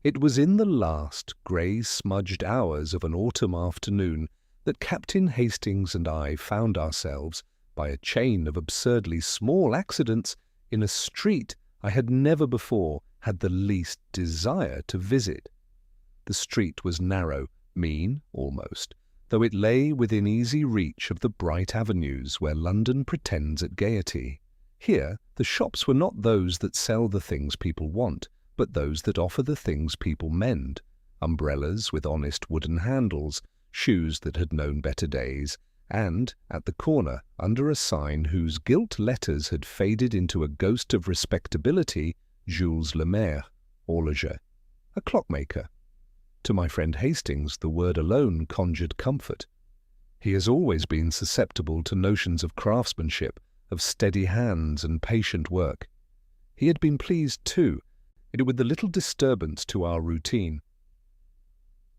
It was in the last grey-smudged hours of an autumn afternoon that Captain Hastings and I found ourselves, by a chain of absurdly small accidents, in a street I had never before had the least desire to visit. The street was narrow, mean almost, though it lay within easy reach of the bright avenues where London pretends at gaiety. Here the shops were not those that sell the things people want, but those that offer the things people mend: umbrellas with honest wooden handles, shoes that had known better days, and, at the corner, under a sign whose gilt letters had faded into a ghost of respectability, Jules Lemaire, horloger, a clockmaker. To my friend Hastings the word alone conjured comfort. He has always been susceptible to notions of craftsmanship, of steady hands and patient work. He had been pleased, too, with the little disturbance to our routine.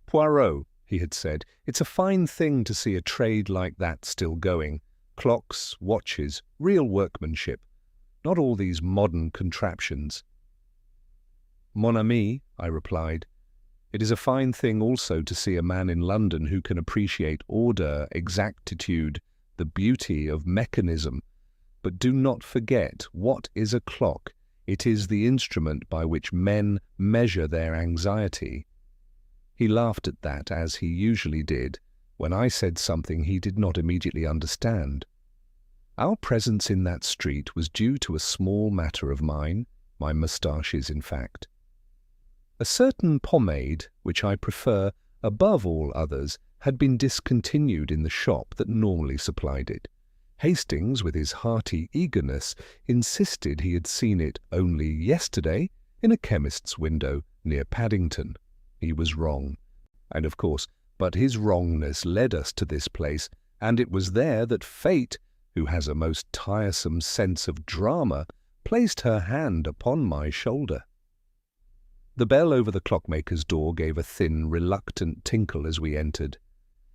"Poirot," he had said, "it's a fine thing to see a trade like that still going. Clocks, watches, real workmanship. Not all these modern contraptions." "Mon ami," I replied, "it is a fine thing also to see a man in London who can appreciate order, exactitude, the beauty of mechanism. But do not forget, what is a clock? It is the instrument by which men measure their anxiety." He laughed at that, as he usually did, when I said something he did not immediately understand. Our presence in that street was due to a small matter of mine, my moustaches, in fact. A certain pomade, which I prefer above all others, had been discontinued in the shop that normally supplied it. Hastings, with his hearty eagerness, insisted he had seen it only yesterday in a chemist's window near Paddington. He was wrong, and of course, but his wrongness led us to this place, and it was there that Fate, who has a most tiresome sense of drama, placed her hand upon my shoulder. The bell over the clockmaker's door gave a thin, reluctant tinkle as we entered.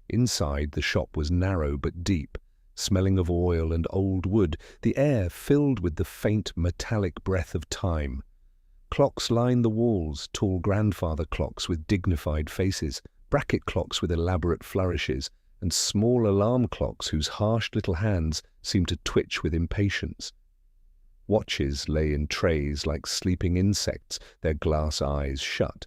Inside, the shop was narrow but deep, smelling of oil and old wood, the air filled with the faint metallic breath of time. Clocks lined the walls, tall grandfather clocks with dignified faces, bracket clocks with elaborate flourishes, and small alarm clocks whose harsh little hands seemed to twitch with impatience. Watches lay in trays like sleeping insects, their glass eyes shut.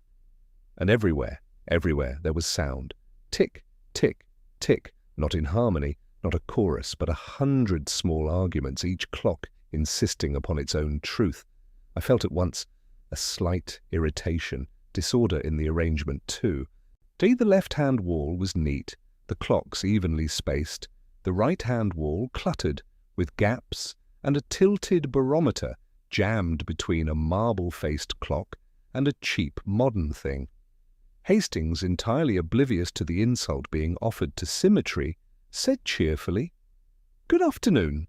And everywhere there was sound. Tick, tick, tick, not in harmony, not a chorus, but 100 small arguments, each clock insisting upon its own truth. I felt at once a slight irritation, disorder in the arrangement too. The left-hand wall was neat, the clocks evenly spaced, the right-hand wall cluttered, with gaps, and a tilted barometer jammed between a marble-faced clock and a cheap modern thing. Hastings, entirely oblivious to the insult being offered to symmetry, said cheerfully, "Good afternoon."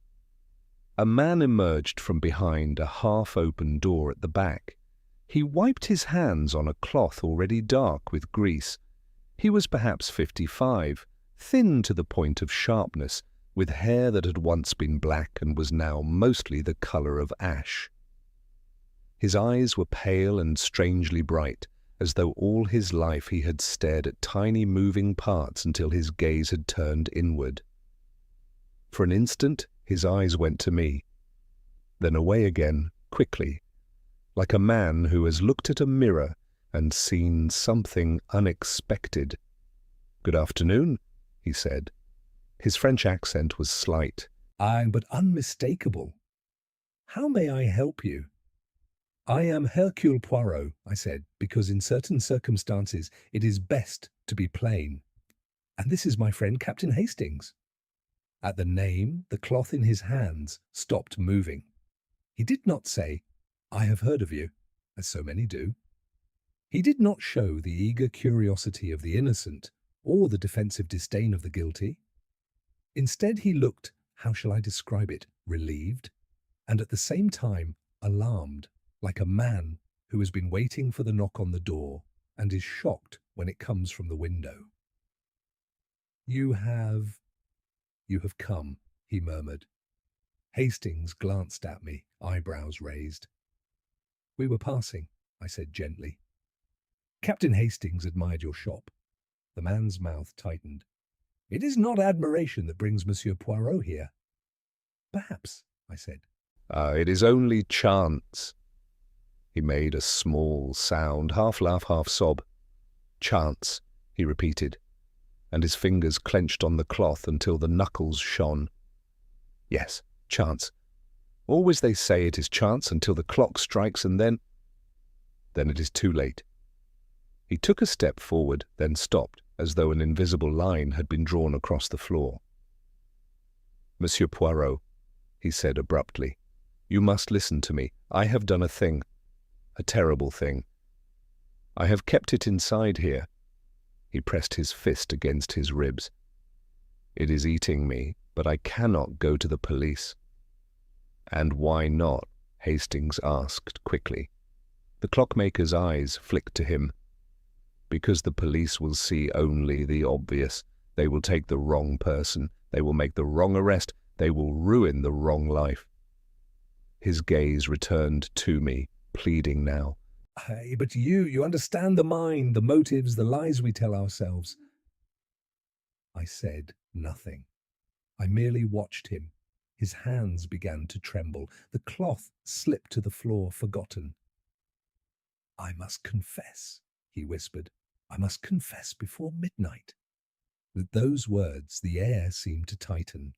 A man emerged from behind a half-open door at the back. He wiped his hands on a cloth already dark with grease. He was perhaps 55, thin to the point of sharpness, with hair that had once been black and was now mostly the colour of ash. His eyes were pale and strangely bright, as though all his life he had stared at tiny moving parts until his gaze had turned inward. For an instant his eyes went to me, then away again, quickly, like a man who has looked at a mirror and seen something unexpected. "Good afternoon," he said. His French accent was slight, but unmistakable. "How may I help you?" "I am Hercule Poirot," I said, "because in certain circumstances it is best to be plain. And this is my friend Captain Hastings." At the name, the cloth in his hands stopped moving. He did not say, "I have heard of you," as so many do. He did not show the eager curiosity of the innocent or the defensive disdain of the guilty. Instead, he looked, how shall I describe it, relieved, and at the same time alarmed, like a man who has been waiting for the knock on the door and is shocked when it comes from the window. You have come," he murmured. Hastings glanced at me, eyebrows raised. "We were passing," I said gently. Captain Hastings admired your shop. The man's mouth tightened. It is not admiration that brings Monsieur Poirot here. Perhaps, I said. It is only chance. He made a small sound, half laugh, half sob. Chance, he repeated, and his fingers clenched on the cloth until the knuckles shone. Yes, chance. Always they say it is chance until the clock strikes, and then it is too late. He took a step forward, then stopped, as though an invisible line had been drawn across the floor. Monsieur Poirot, he said abruptly, you must listen to me. I have done a thing, a terrible thing. I have kept it inside here. He pressed his fist against his ribs. It is eating me, but I cannot go to the police. And why not? Hastings asked quickly. The clockmaker's eyes flicked to him. Because the police will see only the obvious. They will take the wrong person. They will make the wrong arrest. They will ruin the wrong life. His gaze returned to me, pleading now. Hey, but you understand the mind, the motives, the lies we tell ourselves. I said nothing. I merely watched him. His hands began to tremble. The cloth slipped to the floor, forgotten. I must confess, he whispered. I must confess before midnight. With those words, the air seemed to tighten.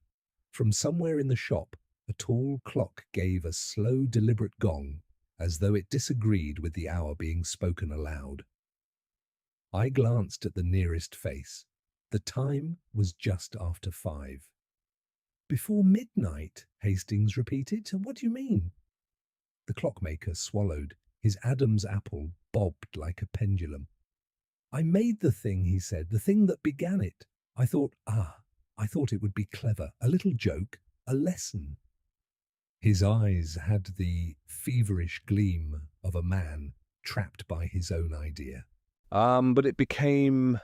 From somewhere in the shop, a tall clock gave a slow, deliberate gong, as though it disagreed with the hour being spoken aloud. I glanced at the nearest face. The time was just after 5. Before midnight, Hastings repeated. What do you mean? The clockmaker swallowed. His Adam's apple bobbed like a pendulum. I made the thing, he said, the thing that began it. I thought it would be clever, a little joke, a lesson. His eyes had the feverish gleam of a man trapped by his own idea. But it became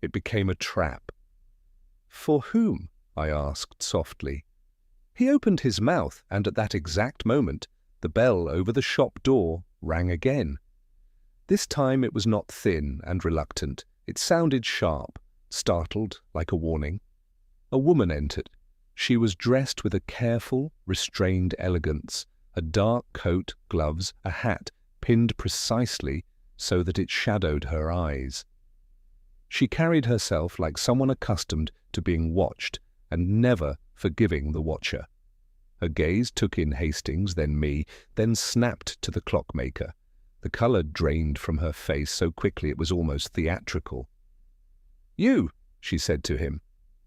a trap. For whom? I asked softly. He opened his mouth, and at that exact moment, the bell over the shop door rang again. This time it was not thin and reluctant. It sounded sharp, startled, like a warning. A woman entered. She was dressed with a careful, restrained elegance, a dark coat, gloves, a hat pinned precisely so that it shadowed her eyes. She carried herself like someone accustomed to being watched and never forgiving the watcher. Her gaze took in Hastings, then me, then snapped to the clockmaker. The colour drained from her face so quickly it was almost theatrical. "You," she said to him.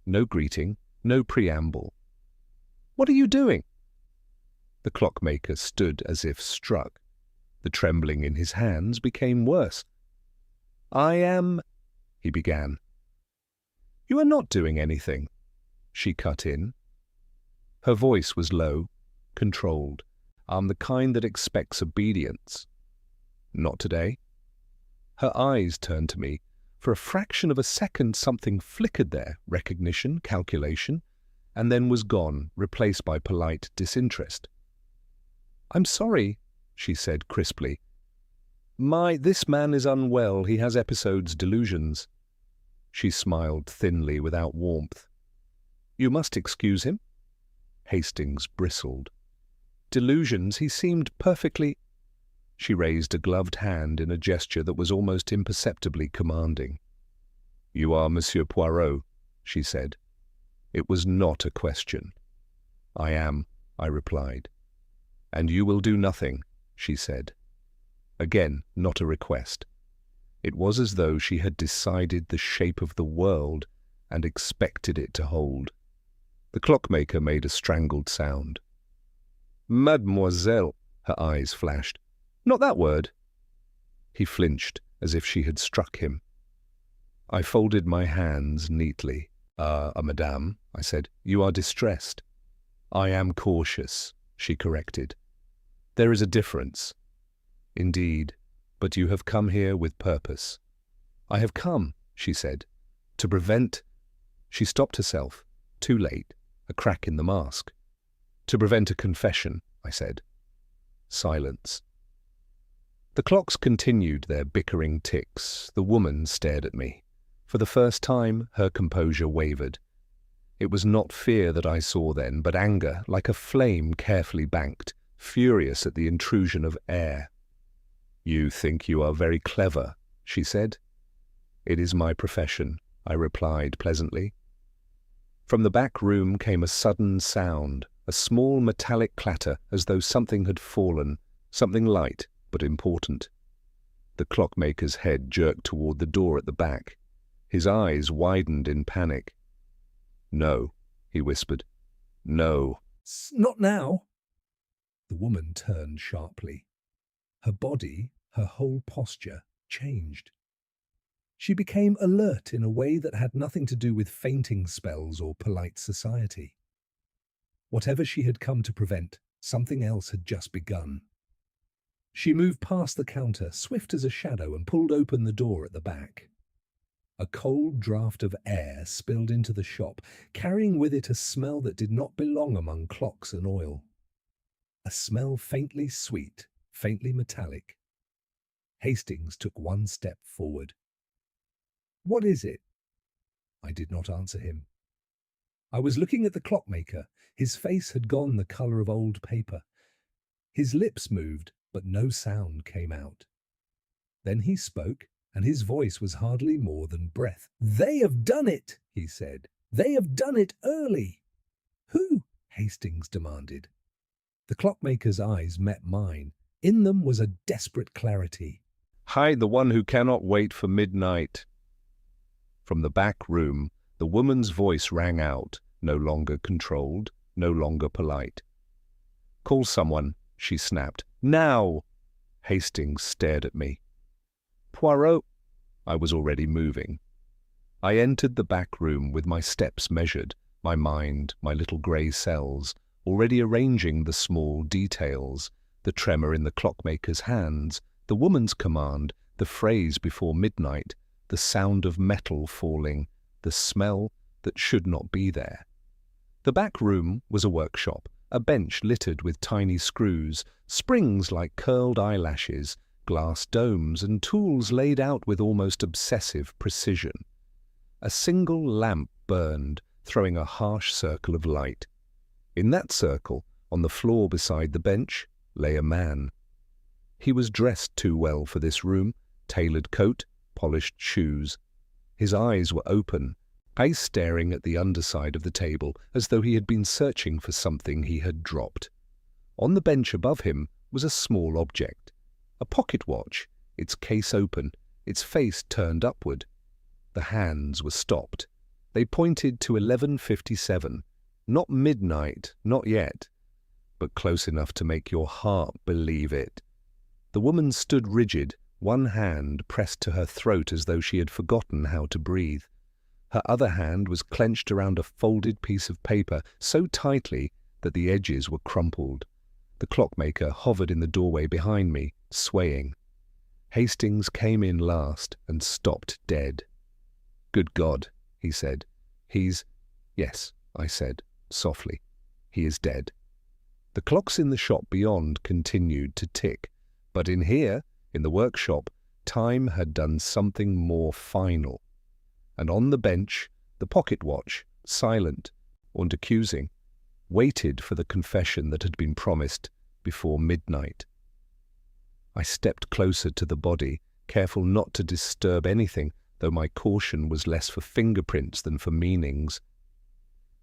No greeting, no preamble. "What are you doing?" The clockmaker stood as if struck. The trembling in his hands became worse. "I am—" he began. "You are not doing anything," she cut in. Her voice was low, controlled. "I'm the kind that expects obedience." "Not today." Her eyes turned to me. For a fraction of a second something flickered there, recognition, calculation, and then was gone, replaced by polite disinterest. "I'm sorry," she said crisply. This man is unwell. He has episodes, delusions." She smiled thinly, without warmth. "You must excuse him." Hastings bristled. "Delusions? He seemed perfectly—" She raised a gloved hand in a gesture that was almost imperceptibly commanding. "You are Monsieur Poirot," she said. It was not a question. "I am," I replied. "And you will do nothing," she said. Again, not a request. It was as though she had decided the shape of the world and expected it to hold. The clockmaker made a strangled sound. "Mademoiselle," her eyes flashed. "Not that word." He flinched, as if she had struck him. I folded my hands neatly. Madame," I said, "you are distressed." "I am cautious," she corrected. "There is a difference." "Indeed, but you have come here with purpose." "I have come," she said, "to prevent—" She stopped herself. Too late. A crack in the mask. "To prevent a confession," I said. Silence. The clocks continued their bickering ticks. The woman stared at me. For the first time, her composure wavered. It was not fear that I saw then, but anger, like a flame carefully banked, furious at the intrusion of air. "You think you are very clever," she said. "It is my profession," I replied pleasantly. From the back room came a sudden sound, a small metallic clatter as though something had fallen, something light but important. The clockmaker's head jerked toward the door at the back. His eyes widened in panic. "No," he whispered. "No." "Not now." The woman turned sharply. Her body, her whole posture, changed. She became alert in a way that had nothing to do with fainting spells or polite society. Whatever she had come to prevent, something else had just begun. She moved past the counter, swift as a shadow, and pulled open the door at the back. A cold draught of air spilled into the shop, carrying with it a smell that did not belong among clocks and oil. A smell faintly sweet, faintly metallic. Hastings took one step forward. "What is it?" I did not answer him. I was looking at the clockmaker. His face had gone the colour of old paper. His lips moved, but no sound came out. Then he spoke, and his voice was hardly more than breath. "They have done it," he said. "They have done it early." "Who?" Hastings demanded. The clockmaker's eyes met mine. In them was a desperate clarity. "Hide the one who cannot wait for midnight." From the back room, the woman's voice rang out, no longer controlled, no longer polite. "Call someone," she snapped. "Now!" Hastings stared at me. "Poirot." I was already moving. I entered the back room with my steps measured, my mind, my little grey cells, already arranging the small details, the tremor in the clockmaker's hands, the woman's command, the phrase before midnight, the sound of metal falling, the smell that should not be there. The back room was a workshop, a bench littered with tiny screws, springs like curled eyelashes, glass domes, and tools laid out with almost obsessive precision. A single lamp burned, throwing a harsh circle of light. In that circle, on the floor beside the bench, lay a man. He was dressed too well for this room, tailored coat, polished shoes. His eyes were open, eyes staring at the underside of the table as though he had been searching for something he had dropped. On the bench above him was a small object, a pocket watch, its case open, its face turned upward. The hands were stopped. They pointed to 11:57, not midnight, not yet, but close enough to make your heart believe it. The woman stood rigid, one hand pressed to her throat as though she had forgotten how to breathe. Her other hand was clenched around a folded piece of paper so tightly that the edges were crumpled. The clockmaker hovered in the doorway behind me, swaying. Hastings came in last and stopped dead. "Good God," he said. Yes," I said, softly. "He is dead." The clocks in the shop beyond continued to tick, but in here, in the workshop, time had done something more final. And on the bench, the pocket watch, silent and accusing, waited for the confession that had been promised before midnight. I stepped closer to the body, careful not to disturb anything, though my caution was less for fingerprints than for meanings.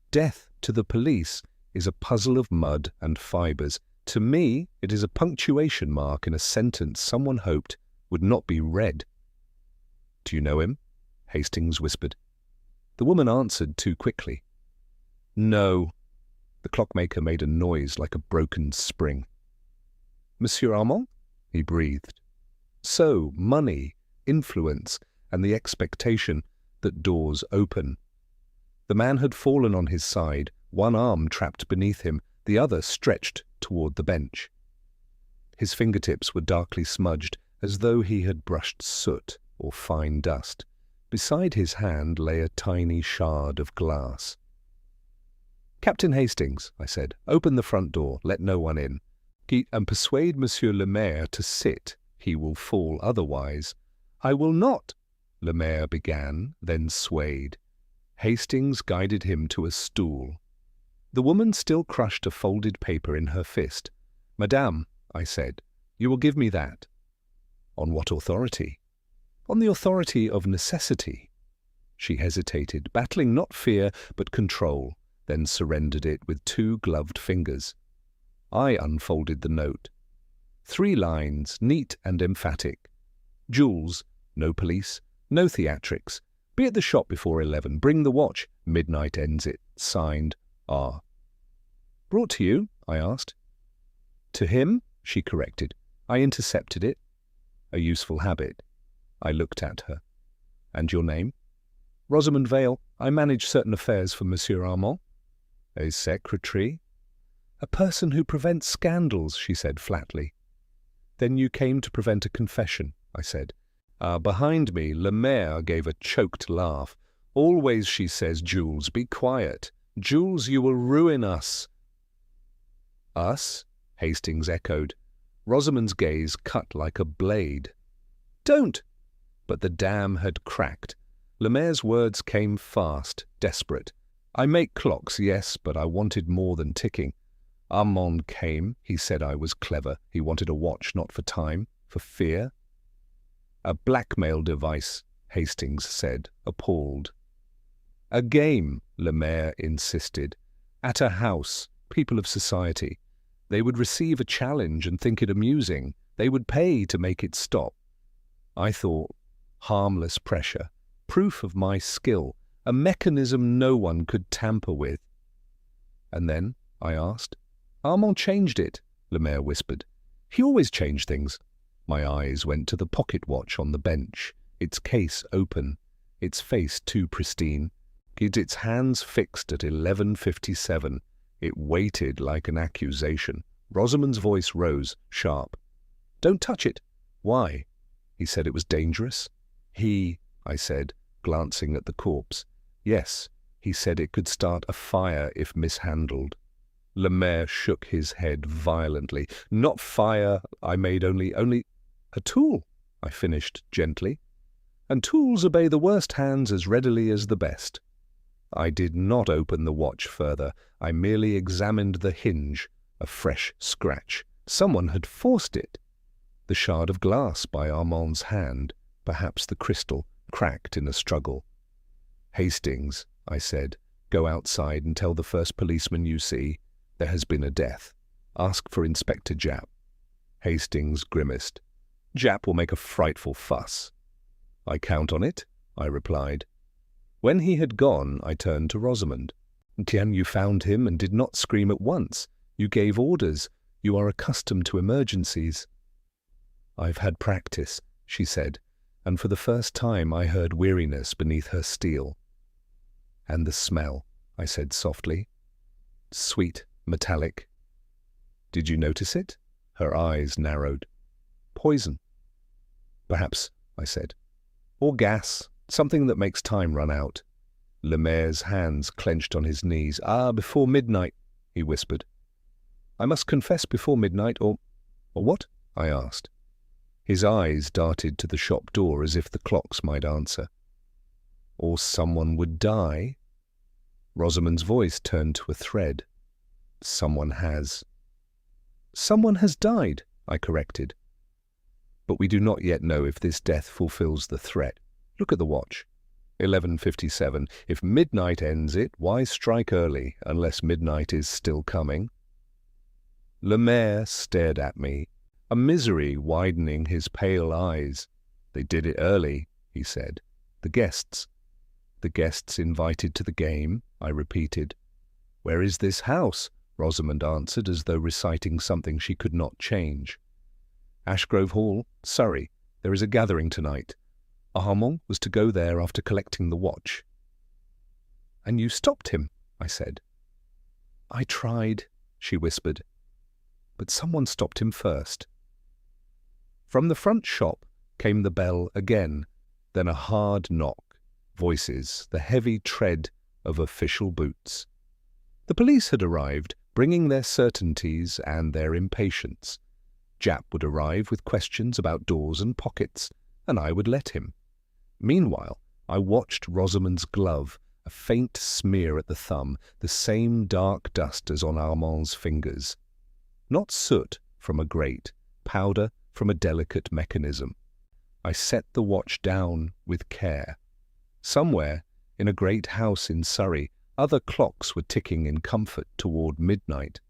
Death, to the police, is a puzzle of mud and fibres. To me, it is a punctuation mark in a sentence someone hoped would not be read. "Do you know him?" Hastings whispered. The woman answered too quickly. "No." The clockmaker made a noise like a broken spring. "Monsieur Armand?" he breathed. So, money, influence, and the expectation that doors open. The man had fallen on his side, one arm trapped beneath him, the other stretched toward the bench. His fingertips were darkly smudged, as though he had brushed soot or fine dust. Beside his hand lay a tiny shard of glass. "Captain Hastings," I said, "open the front door, let no one in. And persuade Monsieur Lemaire to sit. he will fall otherwise. I will not, Lemaire began, then swayed. Hastings guided him to a stool. The woman still crushed a folded paper in her fist. Madame, I said, you will give me that. On what authority? On the authority of necessity. She hesitated, battling not fear but control, then surrendered it with 2 gloved fingers. I unfolded the note. 3 lines, neat and emphatic. Jules, no police, no theatrics. Be at the shop before 11. Bring the watch. Midnight ends it. Signed, R. Brought to you? I asked. To him? She corrected. I intercepted it. A useful habit. I looked at her. And your name? Rosamond Vale. I manage certain affairs for Monsieur Armand. A secretary? A person who prevents scandals, she said flatly. Then you came to prevent a confession, I said. Behind me, Lemaire gave a choked laugh. Always, she says, Jules, be quiet. Jules, you will ruin us. Us? Hastings echoed. Rosamond's gaze cut like a blade. Don't! But the dam had cracked. Lemaire's words came fast, desperate. I make clocks, yes, but I wanted more than ticking. Armand came. He said I was clever. He wanted a watch, not for time, for fear. A blackmail device, Hastings said, appalled. A game, Lemaire insisted. At a house, people of society. They would receive a challenge and think it amusing. They would pay to make it stop. I thought, harmless pressure, proof of my skill, a mechanism no one could tamper with. And then, I asked. Armand changed it, Lemaire whispered. He always changed things. My eyes went to the pocket watch on the bench, its case open, its face too pristine, its hands fixed at 11:57. It waited like an accusation. Rosamond's voice rose, sharp. Don't touch it. Why? He said it was dangerous. I said, glancing at the corpse. Yes, he said it could start a fire if mishandled. Lemaire shook his head violently. Not fire, I made only a tool, I finished gently. And tools obey the worst hands as readily as the best. I did not open the watch further. I merely examined the hinge, a fresh scratch. Someone had forced it. The shard of glass by Armand's hand, perhaps the crystal, cracked in a struggle. Hastings, I said, go outside and tell the first policeman you see there has been a death. Ask for Inspector Japp. Hastings grimaced. Japp will make a frightful fuss. I count on it, I replied. When he had gone, I turned to Rosamond. Tiens, you found him and did not scream at once. You gave orders. You are accustomed to emergencies. I've had practice, she said, and for the first time I heard weariness beneath her steel. And the smell, I said softly. Sweet, metallic. Did you notice it? Her eyes narrowed. Poison. Perhaps, I said. Or gas, something that makes time run out. Lemaire's hands clenched on his knees. Before midnight, he whispered. I must confess before midnight, or what? I asked. His eyes darted to the shop door as if the clocks might answer. Or someone would die? Rosamond's voice turned to a thread. Someone has. Someone has died, I corrected. But we do not yet know if this death fulfills the threat. Look at the watch. 11:57. If midnight ends it, why strike early, unless midnight is still coming? Lemaire stared at me, a misery widening his pale eyes. They did it early, he said. The guests. The guests invited to the game, I repeated. Where is this house? Rosamond answered as though reciting something she could not change. Ashgrove Hall, Surrey. There is a gathering tonight. Armand was to go there after collecting the watch. And you stopped him, I said. I tried, she whispered. But someone stopped him first. From the front shop came the bell again, then a hard knock, voices, the heavy tread of official boots. The police had arrived, bringing their certainties and their impatience. Japp would arrive with questions about doors and pockets, and I would let him. Meanwhile, I watched Rosamond's glove, a faint smear at the thumb, the same dark dust as on Armand's fingers. Not soot from a grate, powder from a delicate mechanism. I set the watch down with care. Somewhere, in a great house in Surrey, other clocks were ticking in comfort toward midnight.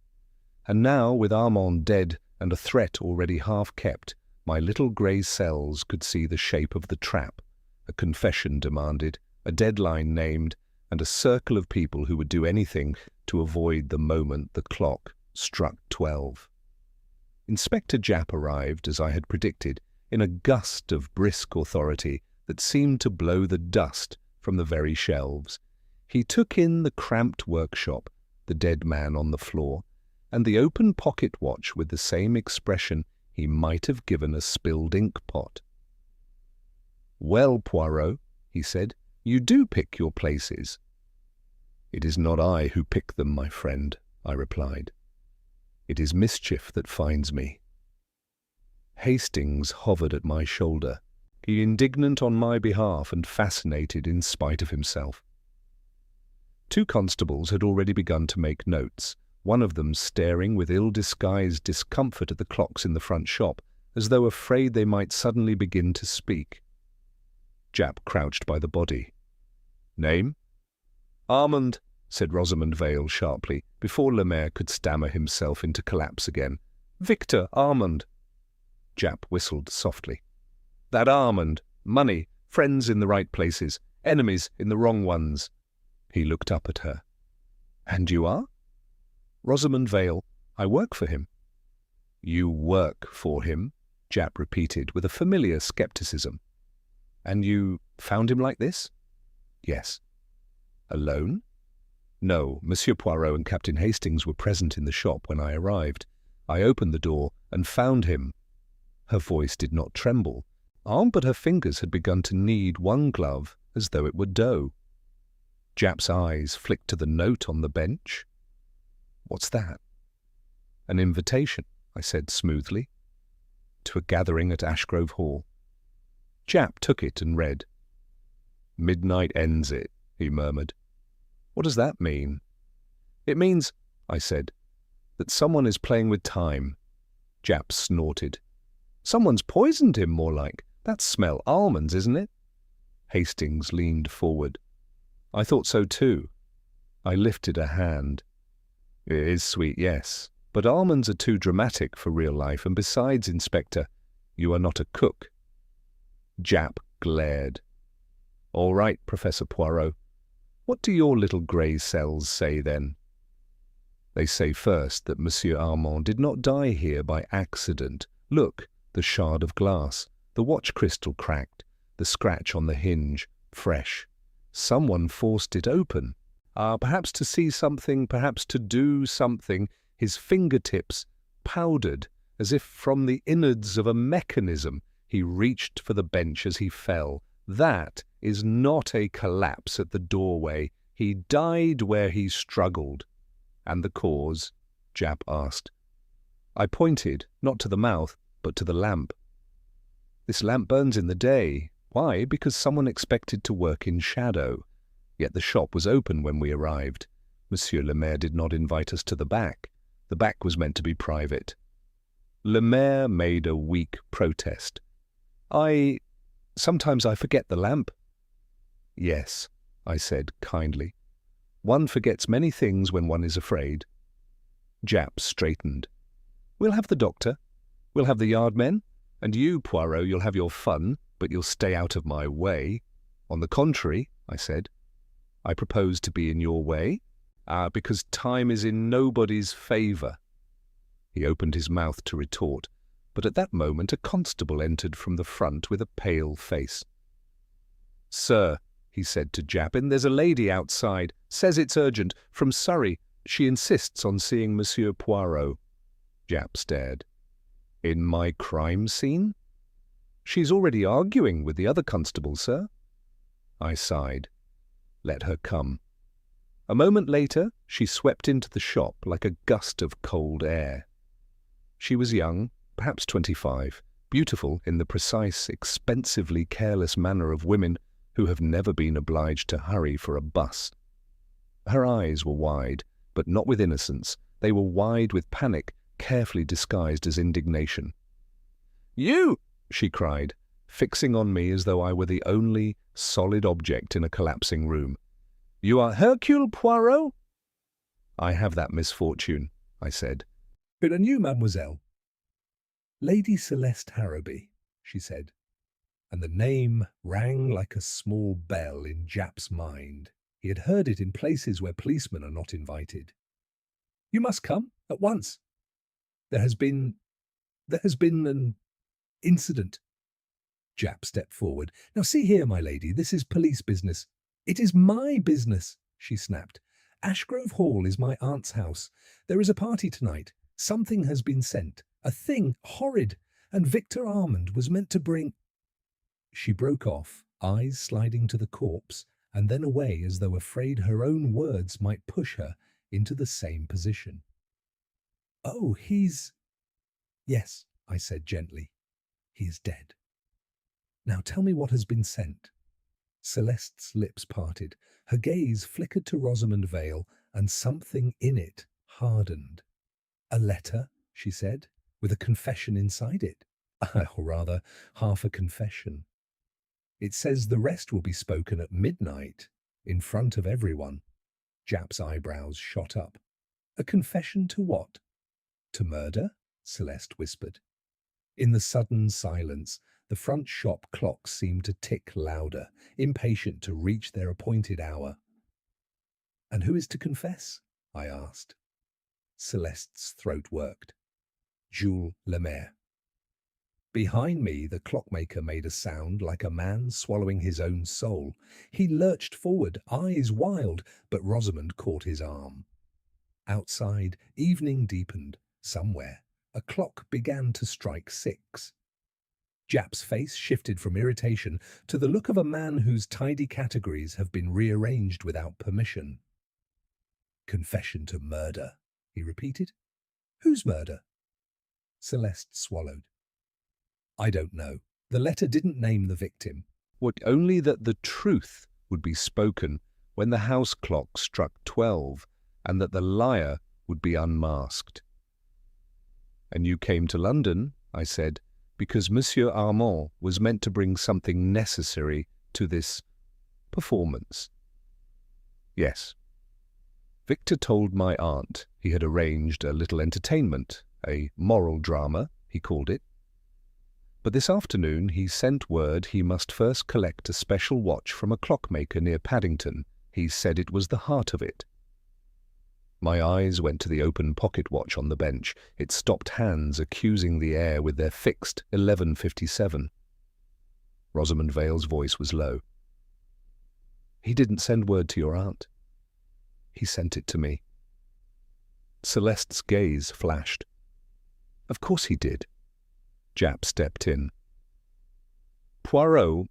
And now, with Armand dead and a threat already half kept, my little grey cells could see the shape of the trap, a confession demanded, a deadline named, and a circle of people who would do anything to avoid the moment the clock struck 12. Inspector Japp arrived, as I had predicted, in a gust of brisk authority that seemed to blow the dust from the very shelves. He took in the cramped workshop, the dead man on the floor, and the open pocket watch with the same expression he might have given a spilled ink pot. "Well, Poirot," he said, "you do pick your places." "It is not I who pick them, my friend," I replied. "It is mischief that finds me." Hastings hovered at my shoulder, he indignant on my behalf and fascinated in spite of himself. 2 constables had already begun to make notes, one of them staring with ill-disguised discomfort at the clocks in the front shop, as though afraid they might suddenly begin to speak. Japp crouched by the body. "Name?" "Armand," said Rosamond Vale sharply, before Lemaire could stammer himself into collapse again. "Victor Armand." Japp whistled softly. "That Armand. Money, friends in the right places, enemies in the wrong ones." He looked up at her. "And you are?" "Rosamond Vale. I work for him." "You work for him?" Japp repeated with a familiar scepticism. "And you found him like this?" "Yes." "Alone?" "No, Monsieur Poirot and Captain Hastings were present in the shop when I arrived. I opened the door and found him." Her voice did not tremble, but her fingers had begun to knead one glove as though it were dough. Japp's eyes flicked to the note on the bench. "What's that?" "An invitation," I said smoothly. "To a gathering at Ashgrove Hall." Japp took it and read. "Midnight ends it," he murmured. "What does that mean?" "It means," I said, "that someone is playing with time." Japp snorted. "Someone's poisoned him, more like. That smell almonds, isn't it?" Hastings leaned forward. "I thought so too." I lifted a hand. "It is sweet, yes, but almonds are too dramatic for real life, and besides, Inspector, you are not a cook." Japp glared. "All right, Professor Poirot. What do your little grey cells say, then?" "They say first that Monsieur Armand did not die here by accident. Look, the shard of glass, the watch crystal cracked, the scratch on the hinge, fresh. Someone forced it open. Perhaps to see something, perhaps to do something, his fingertips powdered, as if from the innards of a mechanism. He reached for the bench as he fell. That is not a collapse at the doorway. He died where he struggled." "And the cause?" Japp asked. I pointed, not to the mouth, but to the lamp. "This lamp burns in the day. Why? Because someone expected to work in shadow. Yet the shop was open when we arrived. Monsieur Lemaire did not invite us to the back. The back was meant to be private." Lemaire made a weak protest. Sometimes I forget the lamp." "Yes," I said kindly. "One forgets many things when one is afraid." Japp straightened. "We'll have the doctor. We'll have the yardmen. And you, Poirot, you'll have your fun, but you'll stay out of my way." "On the contrary," I said, "I propose to be in your way, because time is in nobody's favour." He opened his mouth to retort, but at that moment a constable entered from the front with a pale face. "Sir," he said to Japp, "there's a lady outside. Says it's urgent. From Surrey. She insists on seeing Monsieur Poirot." Japp stared. "In my crime scene?" "She's already arguing with the other constable, sir." I sighed. Let her come. A moment later, she swept into the shop like a gust of cold air. She was young, perhaps 25, beautiful in the precise, expensively careless manner of women who have never been obliged to hurry for a bus. Her eyes were wide, but not with innocence. They were wide with panic, carefully disguised as indignation. "You!" she cried, fixing on me as though I were the only solid object in a collapsing room. "You are Hercule Poirot?" "I have that misfortune," I said. "But and you, mademoiselle?" "Lady Celeste Harrowby," she said, and the name rang like a small bell in Japp's mind. He had heard it in places where policemen are not invited. "You must come, at once. There has been an incident." Japp stepped forward. "Now see here, my lady, this is police business." "It is my business," she snapped. "Ashgrove Hall is my aunt's house. There is a party tonight. Something has been sent. A thing horrid. And Victor Armand was meant to bring—" She broke off, eyes sliding to the corpse, and then away as though afraid her own words might push her into the same position. "Oh, he's—" "Yes," I said gently. "He is dead. Now tell me what has been sent." Celeste's lips parted. Her gaze flickered to Rosamond Vale, and something in it hardened. "A letter," she said, "with a confession inside it. Or rather, half a confession. It says the rest will be spoken at midnight, in front of everyone." Japp's eyebrows shot up. "A confession to what?" "To murder?" Celeste whispered. In the sudden silence, the front shop clocks seemed to tick louder, impatient to reach their appointed hour. "And who is to confess?" I asked. Celeste's throat worked. "Jules Lemaire." Behind me, the clockmaker made a sound like a man swallowing his own soul. He lurched forward, eyes wild, but Rosamond caught his arm. Outside, evening deepened. Somewhere, a clock began to strike 6. Japp's face shifted from irritation to the look of a man whose tidy categories have been rearranged without permission. "Confession to murder," he repeated. "Whose murder?" Celeste swallowed. "I don't know. The letter didn't name the victim." "What, only that the truth would be spoken when the house clock struck 12, and that the liar would be unmasked." "And you came to London," I said, "because Monsieur Armand was meant to bring something necessary to this performance." "Yes. Victor told my aunt he had arranged a little entertainment, a moral drama, he called it. But this afternoon he sent word he must first collect a special watch from a clockmaker near Paddington. He said it was the heart of it." My eyes went to the open pocket watch on the bench, its stopped hands accusing the air with their fixed 11:57. Rosamond Vale's voice was low. "He didn't send word to your aunt. He sent it to me." Celeste's gaze flashed. "Of course he did." Japp stepped in. "Poirot,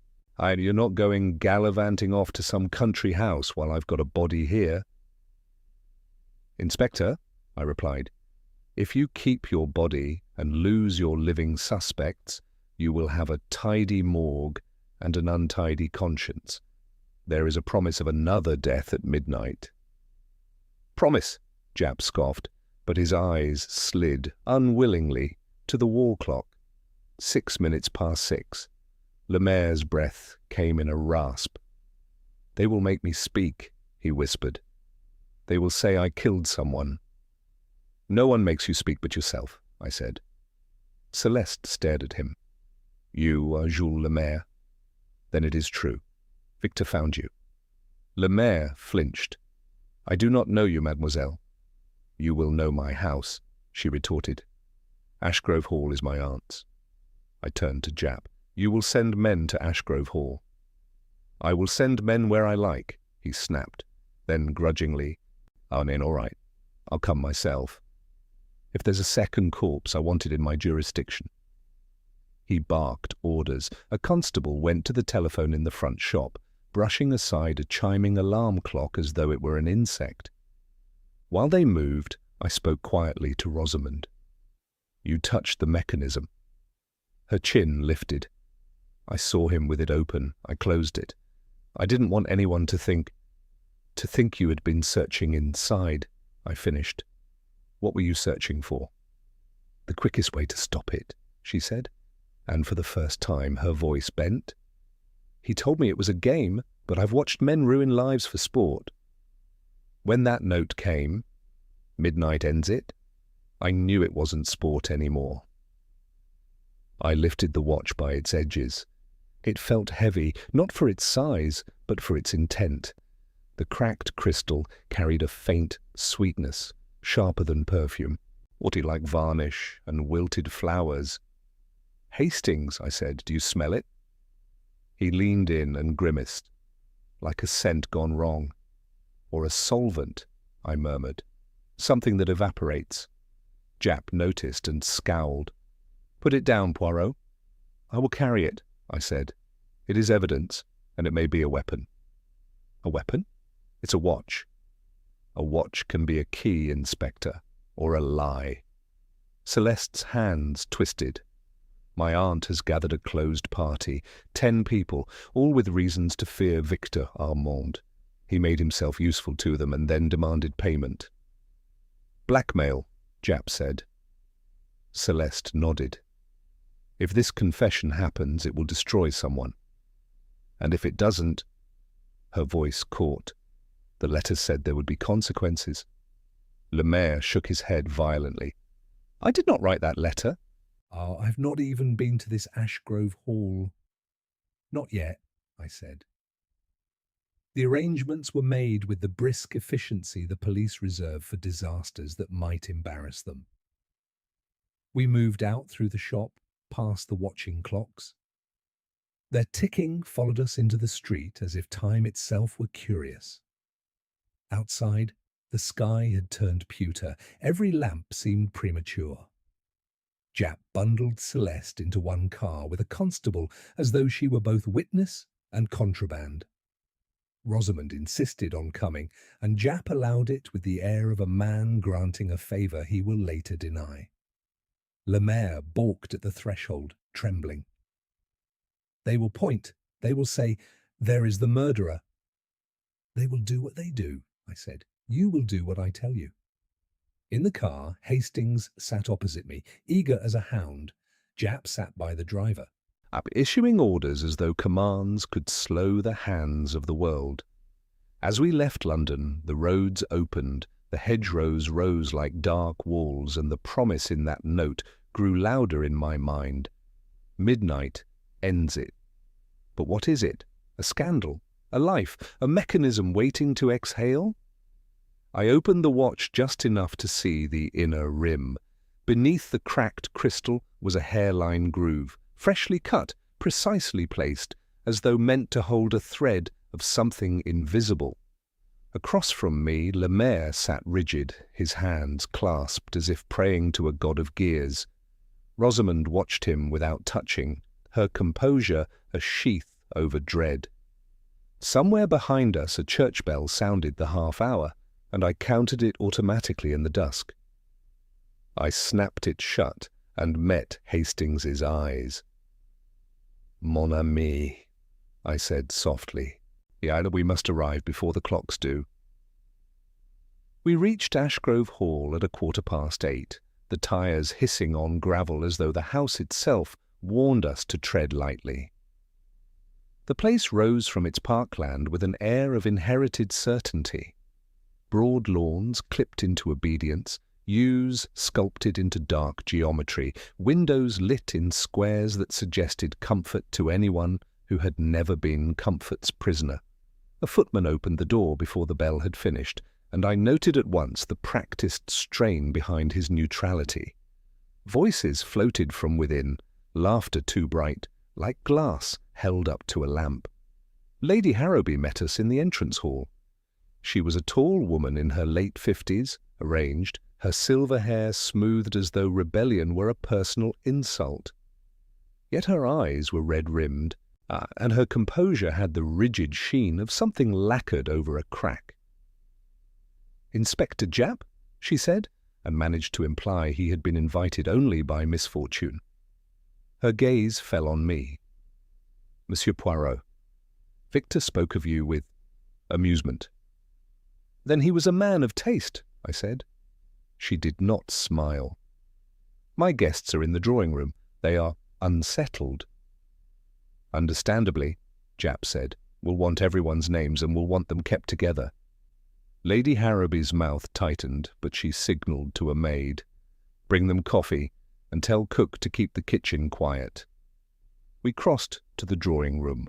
you're not going gallivanting off to some country house while I've got a body here." "Inspector," I replied, "if you keep your body and lose your living suspects, you will have a tidy morgue and an untidy conscience. There is a promise of another death at midnight." "Promise," Japp scoffed, but his eyes slid unwillingly to the wall clock. 6 minutes past 6. Lemaire's breath came in a rasp. "They will make me speak," he whispered. "They will say I killed someone." "No one makes you speak but yourself," I said. Celeste stared at him. "You are Jules Lemaire? Then it is true. Victor found you." Lemaire flinched. "I do not know you, mademoiselle." "You will know my house," she retorted. "Ashgrove Hall is my aunt's." I turned to Japp. "You will send men to Ashgrove Hall." "I will send men where I like," he snapped. Then grudgingly, "I mean, all right, I'll come myself. If there's a second corpse, I want it in my jurisdiction." He barked orders. A constable went to the telephone in the front shop, brushing aside a chiming alarm clock as though it were an insect. While they moved, I spoke quietly to Rosamond. You touched the mechanism. Her chin lifted. I saw him with it open. I closed it. I didn't want anyone to think you had been searching inside, I finished. What were you searching for? The quickest way to stop it, she said, and for the first time her voice bent. He told me it was a game, but I've watched men ruin lives for sport. When that note came, midnight ends it, I knew it wasn't sport anymore. I lifted the watch by its edges. It felt heavy, not for its size, but for its intent. The cracked crystal carried a faint sweetness, sharper than perfume, oddly like varnish and wilted flowers. Hastings, I said, do you smell it? He leaned in and grimaced, like a scent gone wrong. Or a solvent, I murmured. Something that evaporates. Japp noticed and scowled. Put it down, Poirot. I will carry it, I said. It is evidence, and it may be a weapon. A weapon? It's a watch. A watch can be a key, Inspector, or a lie. Celeste's hands twisted. My aunt has gathered a closed party, 10 people, all with reasons to fear Victor Armand. He made himself useful to them and then demanded payment. Blackmail, Japp said. Celeste nodded. If this confession happens, it will destroy someone. And if it doesn't, her voice caught. The letter said there would be consequences. Lemaire shook his head violently. I did not write that letter. Oh, I've not even been to this Ashgrove Hall. Not yet, I said. The arrangements were made with the brisk efficiency the police reserve for disasters that might embarrass them. We moved out through the shop, past the watching clocks. Their ticking followed us into the street as if time itself were curious. Outside, the sky had turned pewter. Every lamp seemed premature. Japp bundled Celeste into one car with a constable as though she were both witness and contraband. Rosamond insisted on coming, and Japp allowed it with the air of a man granting a favour he will later deny. Lemaire balked at the threshold, trembling. They will point. They will say, "There is the murderer." They will do what they do, I said. You will do what I tell you. In the car, Hastings sat opposite me, eager as a hound. Japp sat by the driver. Up issuing orders as though commands could slow the hands of the world. As we left London, the roads opened, the hedgerows rose like dark walls, and the promise in that note grew louder in my mind. Midnight ends it. But what is it? A scandal? A life? A mechanism waiting to exhale? I opened the watch just enough to see the inner rim. Beneath the cracked crystal was a hairline groove, freshly cut, precisely placed, as though meant to hold a thread of something invisible. Across from me, Lemaire sat rigid, his hands clasped as if praying to a god of gears. Rosamond watched him without touching, her composure a sheath over dread. Somewhere behind us a church bell sounded the half-hour, and I counted it automatically in the dusk. I snapped it shut and met Hastings's eyes. "Mon ami," I said softly. "Yeah, we must arrive before the clocks do." We reached Ashgrove Hall at 8:15, the tyres hissing on gravel as though the house itself warned us to tread lightly. The place rose from its parkland with an air of inherited certainty. Broad lawns clipped into obedience, yews sculpted into dark geometry, windows lit in squares that suggested comfort to anyone who had never been comfort's prisoner. A footman opened the door before the bell had finished, and I noted at once the practised strain behind his neutrality. Voices floated from within, laughter too bright, like glass held up to a lamp. Lady Harrowby met us in the entrance hall. She was a tall woman in her late 50s, arranged, her silver hair smoothed as though rebellion were a personal insult. Yet her eyes were red-rimmed, and her composure had the rigid sheen of something lacquered over a crack. "Inspector Japp?" she said. and managed to imply he had been invited only by misfortune. Her gaze fell on me. Monsieur Poirot, Victor spoke of you with amusement. Then he was a man of taste, I said. She did not smile. My guests are in the drawing-room. They are unsettled. Understandably, Japp said, we'll want everyone's names and we'll want them kept together. Lady Harrowby's mouth tightened, but she signalled to a maid. Bring them coffee, and tell cook to keep the kitchen quiet. We crossed to the drawing-room.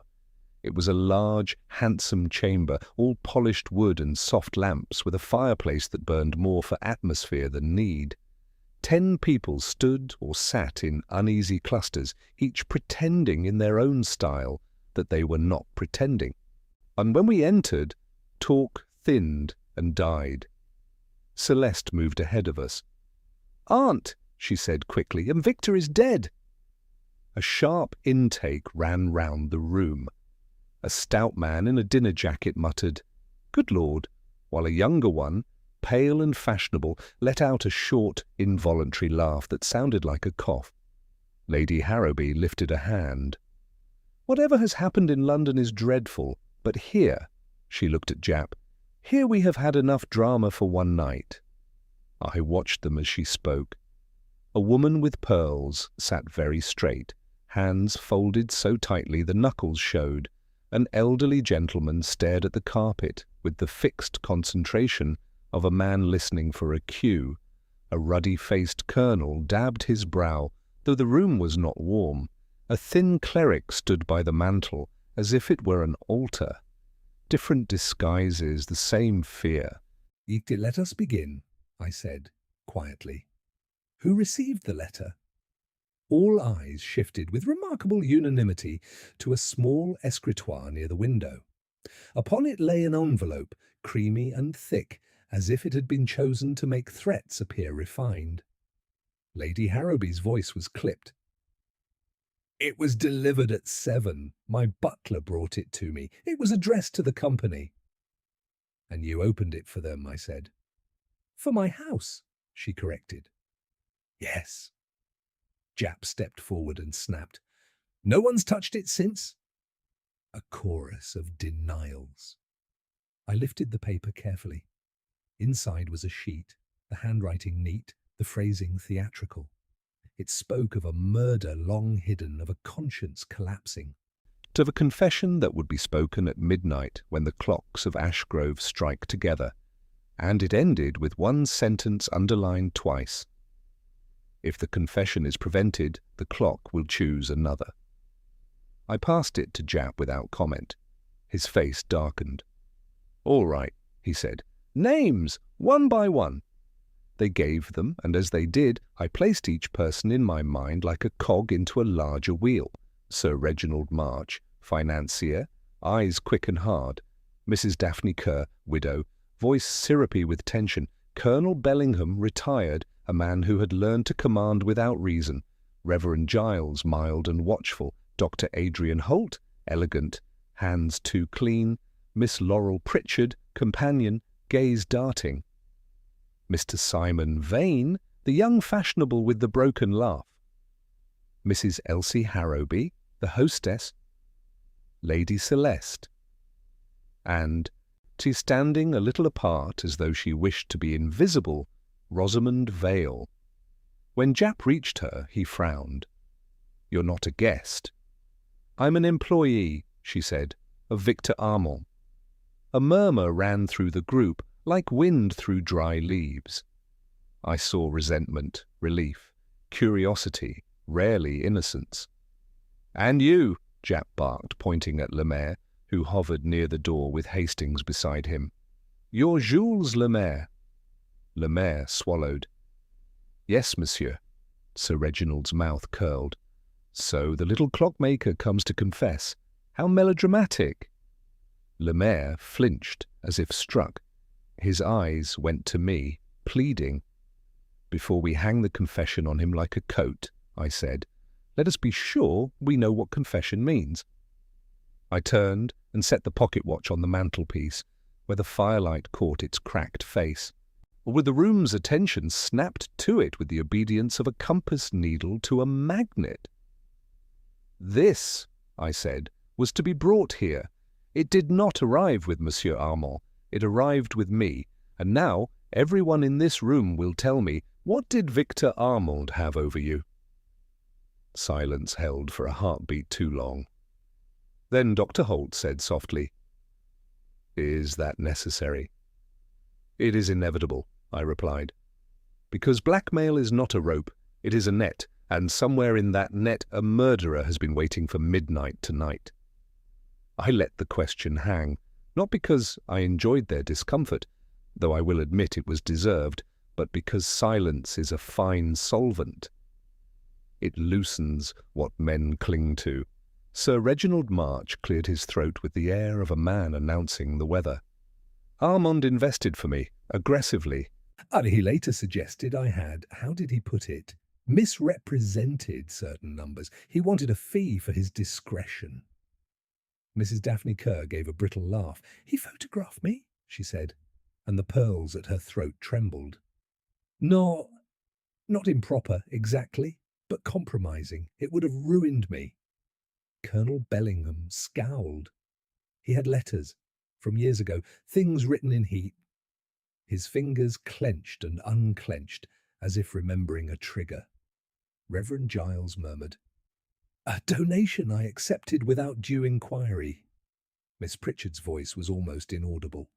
It was a large, handsome chamber, all polished wood and soft lamps, with a fireplace that burned more for atmosphere than need. 10 people stood or sat in uneasy clusters, each pretending in their own style that they were not pretending. And when we entered, talk thinned and died. Celeste moved ahead of us. "Aunt," she said quickly, "and Victor is dead." A sharp intake ran round the room. A stout man in a dinner jacket muttered, "Good Lord," while a younger one, pale and fashionable, let out a short, involuntary laugh that sounded like a cough. Lady Harrowby lifted a hand. "Whatever has happened in London is dreadful, but here," she looked at Japp, "here we have had enough drama for one night." I watched them as she spoke. A woman with pearls sat very straight, hands folded so tightly the knuckles showed. An elderly gentleman stared at the carpet with the fixed concentration of a man listening for a cue. A ruddy-faced colonel dabbed his brow, though the room was not warm. A thin cleric stood by the mantel, as if it were an altar. Different disguises, the same fear. "Let us begin," I said, quietly. "Who received the letter?" All eyes shifted with remarkable unanimity to a small escritoire near the window. Upon it lay an envelope, creamy and thick, as if it had been chosen to make threats appear refined. Lady Harrowby's voice was clipped. "It was delivered at 7. My butler brought it to me. It was addressed to the company." "And you opened it for them," I said. "For my house," she corrected. "Yes." Japp stepped forward and snapped. "No one's touched it since?" A chorus of denials. I lifted the paper carefully. Inside was a sheet, the handwriting neat, the phrasing theatrical. It spoke of a murder long hidden, of a conscience collapsing. Of a confession that would be spoken at midnight when the clocks of Ashgrove strike together, and it ended with one sentence underlined twice. If the confession is prevented, the clock will choose another. I passed it to Japp without comment. His face darkened. "All right," he said. "Names, one by one." They gave them, and as they did, I placed each person in my mind like a cog into a larger wheel. Sir Reginald March, financier, eyes quick and hard. Mrs. Daphne Kerr, widow, voice syrupy with tension. Colonel Bellingham, retired, a man who had learned to command without reason. Reverend Giles, mild and watchful. Dr. Adrian Holt, elegant, hands too clean. Miss Laurel Pritchard, companion, gaze darting. Mr. Simon Vane, the young fashionable with the broken laugh. Mrs. Elsie Harrowby, the hostess. Lady Celeste. And, standing a little apart as though she wished to be invisible, Rosamond Vale. When Japp reached her, he frowned. "You're not a guest." "I'm an employee," she said, "of Victor Armand." A murmur ran through the group, like wind through dry leaves. I saw resentment, relief, curiosity, rarely innocence. "And you," Japp barked, pointing at Lemaire, who hovered near the door with Hastings beside him. "You're Jules Lemaire." Lemaire swallowed. "Yes, monsieur." Sir Reginald's mouth curled. "So the little clockmaker comes to confess. How melodramatic!" Lemaire flinched as if struck. His eyes went to me, pleading. "Before we hang the confession on him like a coat," I said, "let us be sure we know what confession means." I turned and set the pocket watch on the mantelpiece, where the firelight caught its cracked face. or with the room's attention snapped to it with the obedience of a compass needle to a magnet. "This," I said, "was to be brought here. It did not arrive with Monsieur Armand. It arrived with me, and now everyone in this room will tell me, what did Victor Armand have over you?" Silence held for a heartbeat too long. Then Dr. Holt said softly, "Is that necessary?" "It is inevitable," I replied. "Because blackmail is not a rope, it is a net, and somewhere in that net a murderer has been waiting for midnight tonight." I let the question hang, not because I enjoyed their discomfort, though I will admit it was deserved, but because silence is a fine solvent. It loosens what men cling to. Sir Reginald March cleared his throat with the air of a man announcing the weather. "Armand invested for me, aggressively." And he later suggested I had, how did he put it, misrepresented certain numbers. He wanted a fee for his discretion. Mrs. Daphne Kerr gave a brittle laugh. "He photographed me," she said, and the pearls at her throat trembled. "No, not improper, exactly, but compromising. It would have ruined me." Colonel Bellingham scowled. He had letters from years ago, things written in heat. His fingers clenched and unclenched, as if remembering a trigger. Reverend Giles murmured, "A donation I accepted without due inquiry." Miss Pritchard's voice was almost inaudible.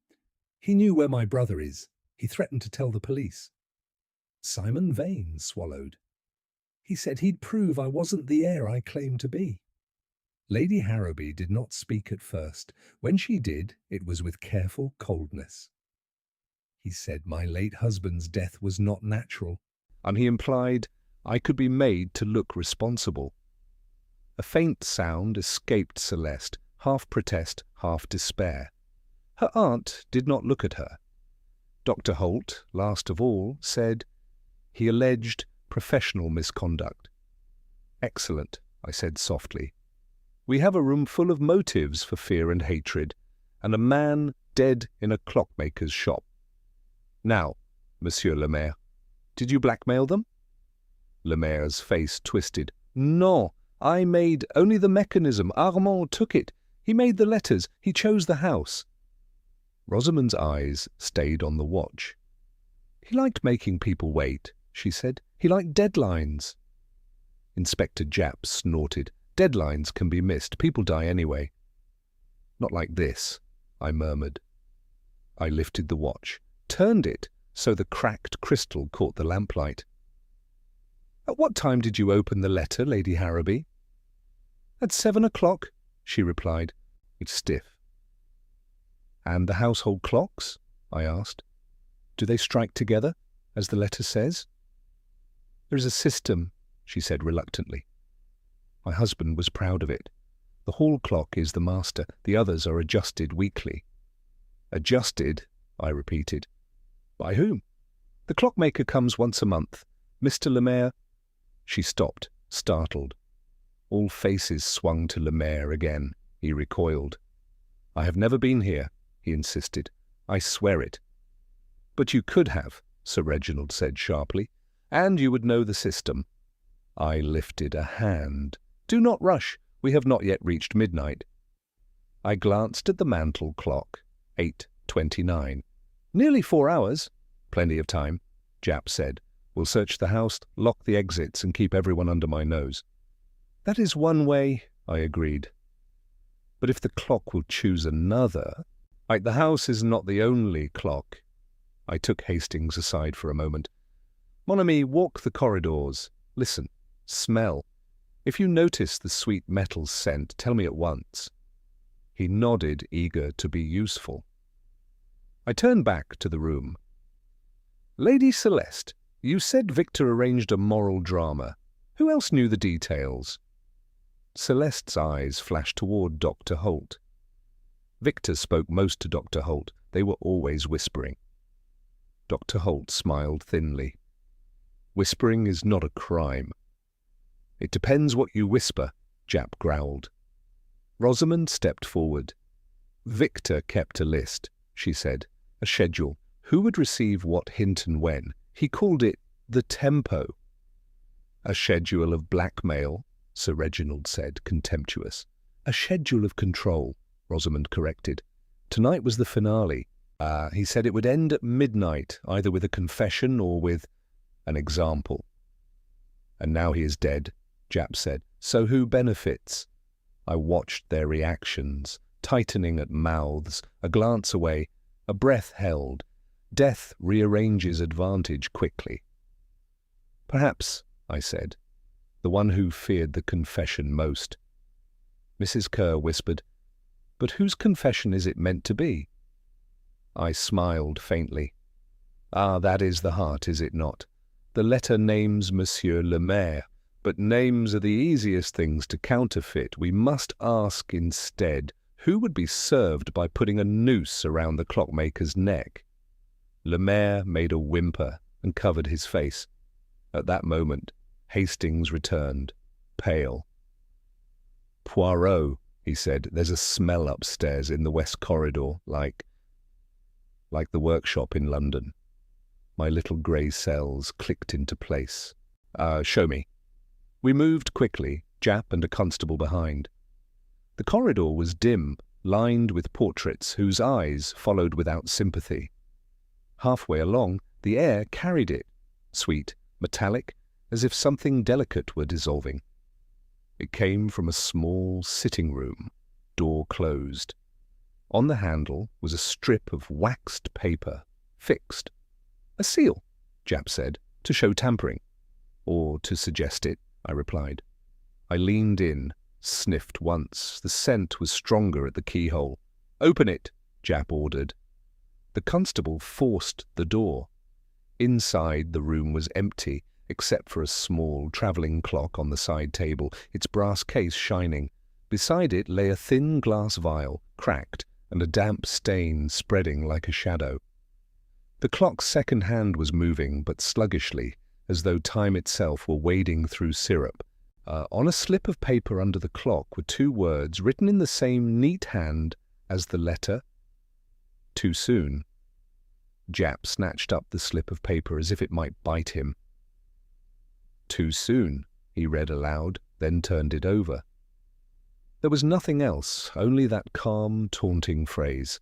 "He knew where my brother is. He threatened to tell the police." Simon Vane swallowed. "He said he'd prove I wasn't the heir I claimed to be." Lady Harrowby did not speak at first. When she did, it was with careful coldness. "He said my late husband's death was not natural." And he implied I could be made to look responsible. A faint sound escaped Celeste, half protest, half despair. Her aunt did not look at her. Dr. Holt, last of all, said, "He alleged professional misconduct." "Excellent," I said softly. "We have a room full of motives for fear and hatred, and a man dead in a clockmaker's shop. Now, Monsieur Lemaire, did you blackmail them?" Lemaire's face twisted. "No, I made only the mechanism. Armand took it. He made the letters. He chose the house." Rosamond's eyes stayed on the watch. "He liked making people wait," she said. "He liked deadlines." Inspector Japp snorted. "Deadlines can be missed. People die anyway." "Not like this," I murmured. I lifted the watch, turned it so the cracked crystal caught the lamplight. "At what time did you open the letter, Lady Harrowby?" "At 7 o'clock, she replied. "It's stiff." "And the household clocks?" I asked. "Do they strike together, as the letter says?" "There is a system," she said reluctantly. My husband was proud of it. The hall clock is the master. The others are adjusted weekly. "Adjusted?" I repeated. "By whom?" "The clockmaker comes once a month. Mr. Lemaire—" She stopped, startled. All faces swung to Lemaire again. He recoiled. "I have never been here," he insisted. "I swear it." "But you could have," Sir Reginald said sharply, "and you would know the system." I lifted a hand. "Do not rush. We have not yet reached midnight." I glanced at the mantel clock. 8:29. "Nearly 4 hours. Plenty of time," Japp said. "We'll search the house, lock the exits, and keep everyone under my nose." "That is one way," I agreed. "But if the clock will choose another—" "The house is not the only clock." I took Hastings aside for a moment. "Mon ami, walk the corridors. Listen. Smell. If you notice the sweet metal scent, tell me at once." He nodded, eager to be useful. I turned back to the room. "Lady Celeste, you said Victor arranged a moral drama. Who else knew the details?" Celeste's eyes flashed toward Dr. Holt. Victor spoke most to Dr. Holt. They were always whispering. Dr. Holt smiled thinly. "Whispering is not a crime." "It depends what you whisper," Japp growled. Rosamond stepped forward. "Victor kept a list," she said, "a schedule. who would receive what hint and when. He called it the tempo. A schedule of blackmail, Sir Reginald said, contemptuous. A schedule of control, Rosamond corrected. Tonight was the finale. He said it would end at midnight, either with a confession or with an example. And now he is dead, Japp said. So who benefits? I watched their reactions, tightening at mouths, a glance away, a breath held. Death rearranges advantage quickly. Perhaps, I said, the one who feared the confession most. Mrs. Kerr whispered, but whose confession is it meant to be? I smiled faintly. Ah, that is the heart, is it not? The letter names Monsieur Lemaire, but names are the easiest things to counterfeit. We must ask instead, who would be served by putting a noose around the clockmaker's neck? Lemaire made a whimper and covered his face. At that moment, Hastings returned, pale. Poirot, he said, there's a smell upstairs in the west corridor, like the workshop in London. My little grey cells clicked into place. Show me. We moved quickly, Japp and a constable behind. The corridor was dim, lined with portraits whose eyes followed without sympathy. Halfway along, the air carried it, sweet, metallic, as if something delicate were dissolving. It came from a small sitting room, door closed. On the handle was a strip of waxed paper, fixed. A seal, Japp said, to show tampering. Or to suggest it, I replied. I leaned in, sniffed once. The scent was stronger at the keyhole. Open it, Japp ordered. The constable forced the door. Inside, the room was empty, except for a small travelling clock on the side table, its brass case shining. Beside it lay a thin glass vial, cracked, and a damp stain spreading like a shadow. The clock's second hand was moving, but sluggishly, as though time itself were wading through syrup. On a slip of paper under the clock were two words written in the same neat hand as the letter. Too soon. Japp snatched up the slip of paper as if it might bite him. Too soon, he read aloud, then turned it over. There was nothing else, only that calm, taunting phrase.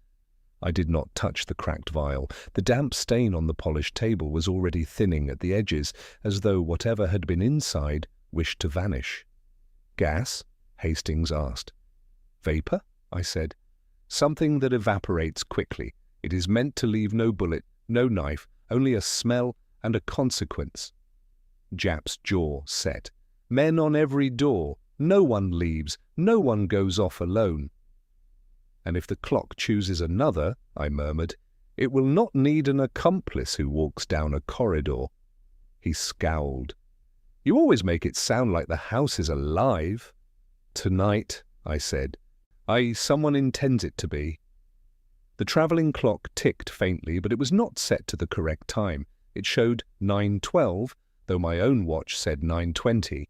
I did not touch the cracked vial. The damp stain on the polished table was already thinning at the edges, as though whatever had been inside wished to vanish. Gas? Hastings asked. Vapour? I said. Something that evaporates quickly. It is meant to leave no bullet, no knife, only a smell and a consequence. Japp's jaw set. Men on every door. No one leaves. No one goes off alone. And if the clock chooses another, I murmured, it will not need an accomplice who walks down a corridor. He scowled. You always make it sound like the house is alive. Tonight, I said. Someone intends it to be. The travelling clock ticked faintly, but it was not set to the correct time. It showed 9:12, though my own watch said 9:20.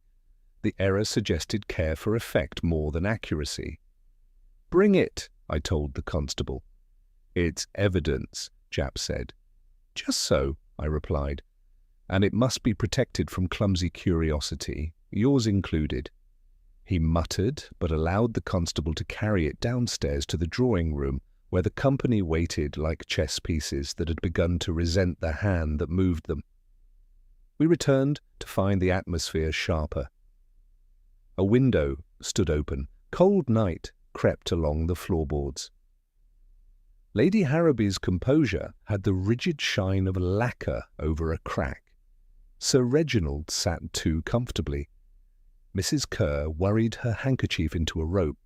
The error suggested care for effect more than accuracy. Bring it, I told the constable. It's evidence, Japp said. Just so, I replied. And it must be protected from clumsy curiosity, yours included. He muttered, but allowed the constable to carry it downstairs to the drawing-room, where the company waited like chess pieces that had begun to resent the hand that moved them. We returned to find the atmosphere sharper. A window stood open. Cold night crept along the floorboards. Lady Harrowby's composure had the rigid shine of lacquer over a crack. Sir Reginald sat too comfortably. Mrs. Kerr worried her handkerchief into a rope,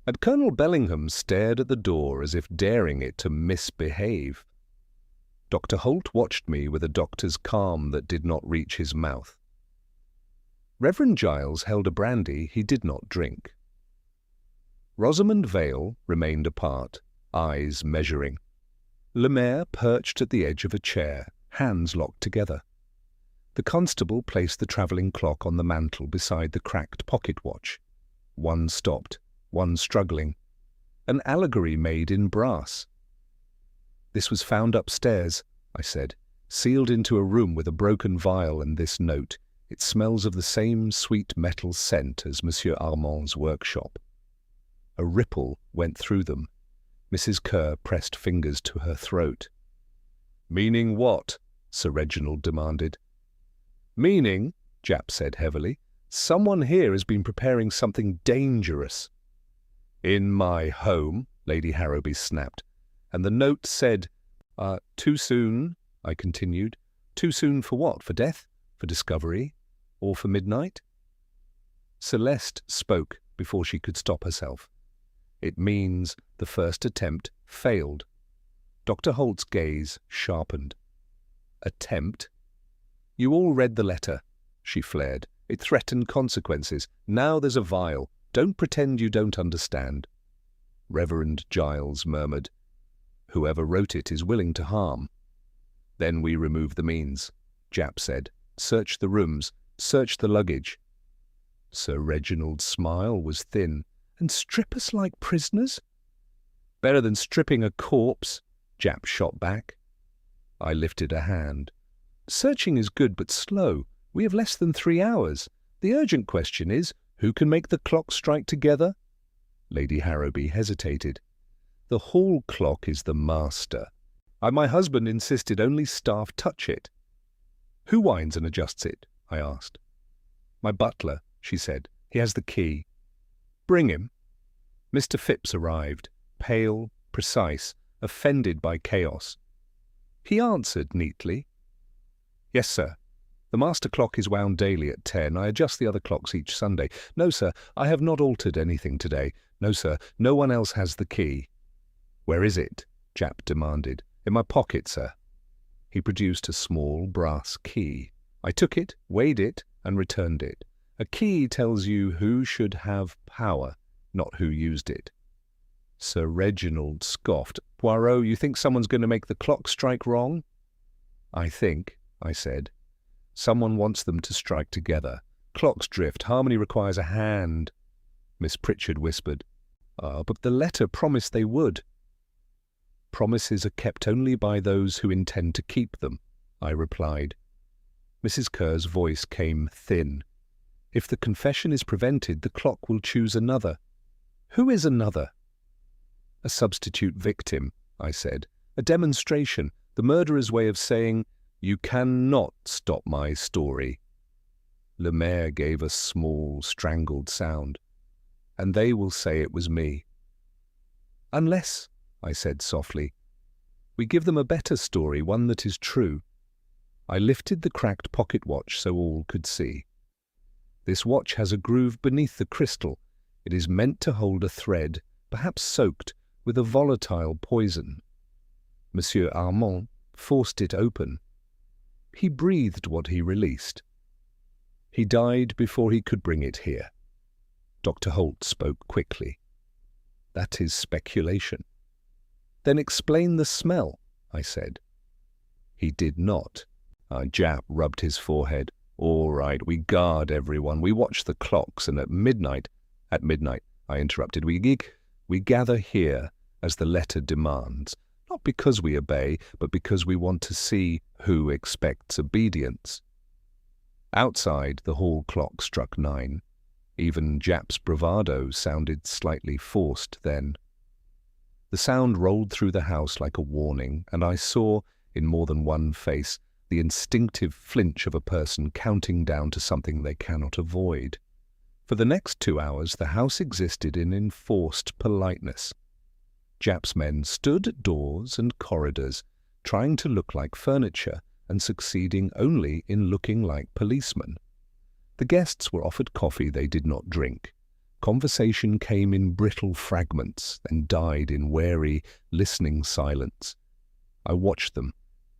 and Colonel Bellingham stared at the door as if daring it to misbehave. Dr. Holt watched me with a doctor's calm that did not reach his mouth. Reverend Giles held a brandy he did not drink. Rosamond Vale remained apart, eyes measuring. Lemaire perched at the edge of a chair, hands locked together. The constable placed the travelling clock on the mantel beside the cracked pocket watch. One stopped, one struggling. An allegory made in brass. This was found upstairs, I said, "sealed into a room with a broken vial and this note. It smells of the same sweet metal scent as Monsieur Armand's workshop." A ripple went through them. Mrs. Kerr pressed fingers to her throat. "Meaning what?" Sir Reginald demanded. "Meaning," Japp said heavily, "someone here has been preparing something dangerous." "In my home," Lady Harrowby snapped. "And the note said, too soon," I continued. "Too soon for what? For death? For discovery? Or for midnight?" Celeste spoke before she could stop herself. "It means the first attempt failed." Dr. Holt's gaze sharpened. "Attempt? You all read the letter," she flared. "It threatened consequences. Now there's a vial. Don't pretend you don't understand." Reverend Giles murmured, "Whoever wrote it is willing to harm." "Then we remove the means," Japp said. "Search the rooms. Search the luggage." Sir Reginald's smile was thin. "And strip us like prisoners?" "Better than stripping a corpse," Japp shot back. I lifted a hand. "Searching is good but slow. We have less than 3 hours. The urgent question is, who can make the clock strike together?" Lady Harrowby hesitated. "The hall clock is the master. My husband insisted only staff touch it." "Who winds and adjusts it?" I asked. "My butler," she said. "He has the key." "Bring him." Mr. Phipps arrived, pale, precise, offended by chaos. He answered neatly. "Yes, sir. The master clock is wound daily at 10. I adjust the other clocks each Sunday. No, sir, I have not altered anything today. No, sir, no one else has the key." "Where is it?" Japp demanded. "In my pocket, sir." He produced a small brass key. I took it, weighed it, and returned it. A key tells you who should have power, not who used it. Sir Reginald scoffed. "Poirot, you think someone's going to make the clock strike wrong?" "I think," I said, "someone wants them to strike together. Clocks drift. Harmony requires a hand." Miss Pritchard whispered, "But the letter promised they would." "Promises are kept only by those who intend to keep them," I replied. Mrs. Kerr's voice came thin. "If the confession is prevented, the clock will choose another." "Who is another?" "A substitute victim," I said. "A demonstration, the murderer's way of saying, 'You cannot stop my story.'" Lemaire gave a small, strangled sound. "And they will say it was me." "Unless," I said softly, "we give them a better story, one that is true." I lifted the cracked pocket watch so all could see. "This watch has a groove beneath the crystal. It is meant to hold a thread, perhaps soaked, with a volatile poison." Monsieur Armand forced it open. He breathed what he released. "He died before he could bring it here." Dr. Holt spoke quickly. "That is speculation." "Then explain the smell," I said. He did not. Japp rubbed his forehead. "All right, we guard everyone. We watch the clocks, and at midnight, I interrupted, we gather here as the letter demands, not because we obey, but because we want to see who expects obedience." Outside, the hall clock struck 9. Even Japp's bravado sounded slightly forced then. The sound rolled through the house like a warning, and I saw, in more than one face, the instinctive flinch of a person counting down to something they cannot avoid. For the next 2 hours, the house existed in enforced politeness. Japp's men stood at doors and corridors, trying to look like furniture and succeeding only in looking like policemen. The guests were offered coffee they did not drink. Conversation came in brittle fragments, then died in wary, listening silence. I watched them,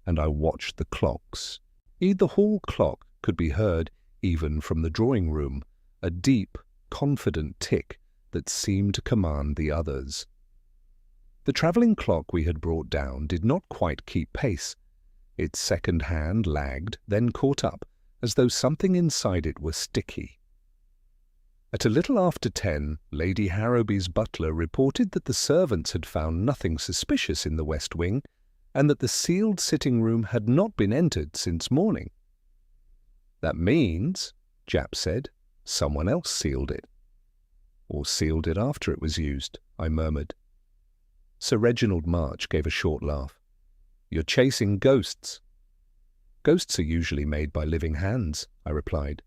and I watched the clocks. The hall clock could be heard even from the drawing-room, a deep, confident tick that seemed to command the others. The travelling clock we had brought down did not quite keep pace. Its second hand lagged, then caught up, as though something inside it were sticky. At a little after 10, Lady Harrowby's butler reported that the servants had found nothing suspicious in the west wing, and that the sealed sitting room had not been entered since morning. "That means," Japp said, "someone else sealed it." "Or sealed it after it was used," I murmured. Sir Reginald March gave a short laugh. "You're chasing ghosts." "Ghosts are usually made by living hands," I replied.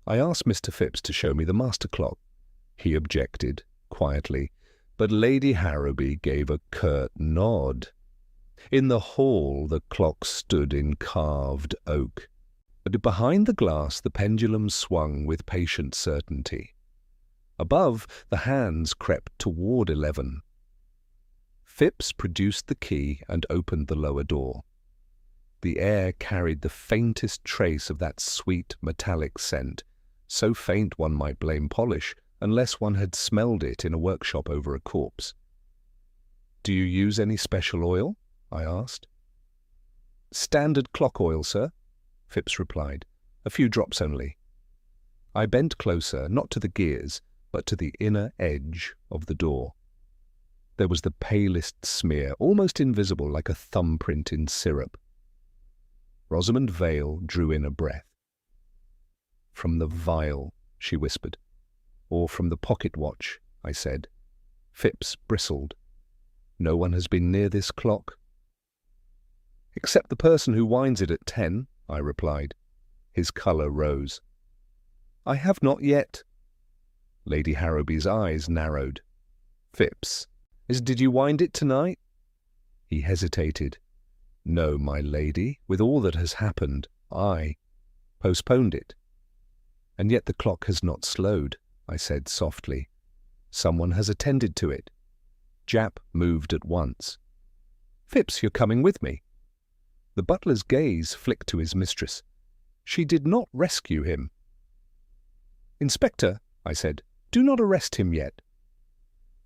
I asked Mr. Phipps to show me the master clock. He objected, quietly, but Lady Harrowby gave a curt nod. In the hall the clock stood in carved oak, but behind the glass the pendulum swung with patient certainty. Above, the hands crept toward 11. Phipps produced the key and opened the lower door. The air carried the faintest trace of that sweet metallic scent, so faint one might blame polish, unless one had smelled it in a workshop over a corpse. "Do you use any special oil?" I asked. "Standard clock oil, sir," Phipps replied. "A few drops only." I bent closer, not to the gears, but to the inner edge of the door. There was the palest smear, almost invisible, like a thumbprint in syrup. Rosamond Vale drew in a breath. "From the vial," she whispered. "Or from the pocket watch," I said. Phipps bristled. "No one has been near this clock?" "Except the person who winds it at 10, I replied. His colour rose. "I have not yet." Lady Harrowby's eyes narrowed. "Phipps, did you wind it tonight?" He hesitated. "No, my lady, with all that has happened, I postponed it." "And yet the clock has not slowed," I said softly. "Someone has attended to it." Japp moved at once. "Phipps, you're coming with me." The butler's gaze flicked to his mistress. She did not rescue him. "Inspector," I said, "do not arrest him yet.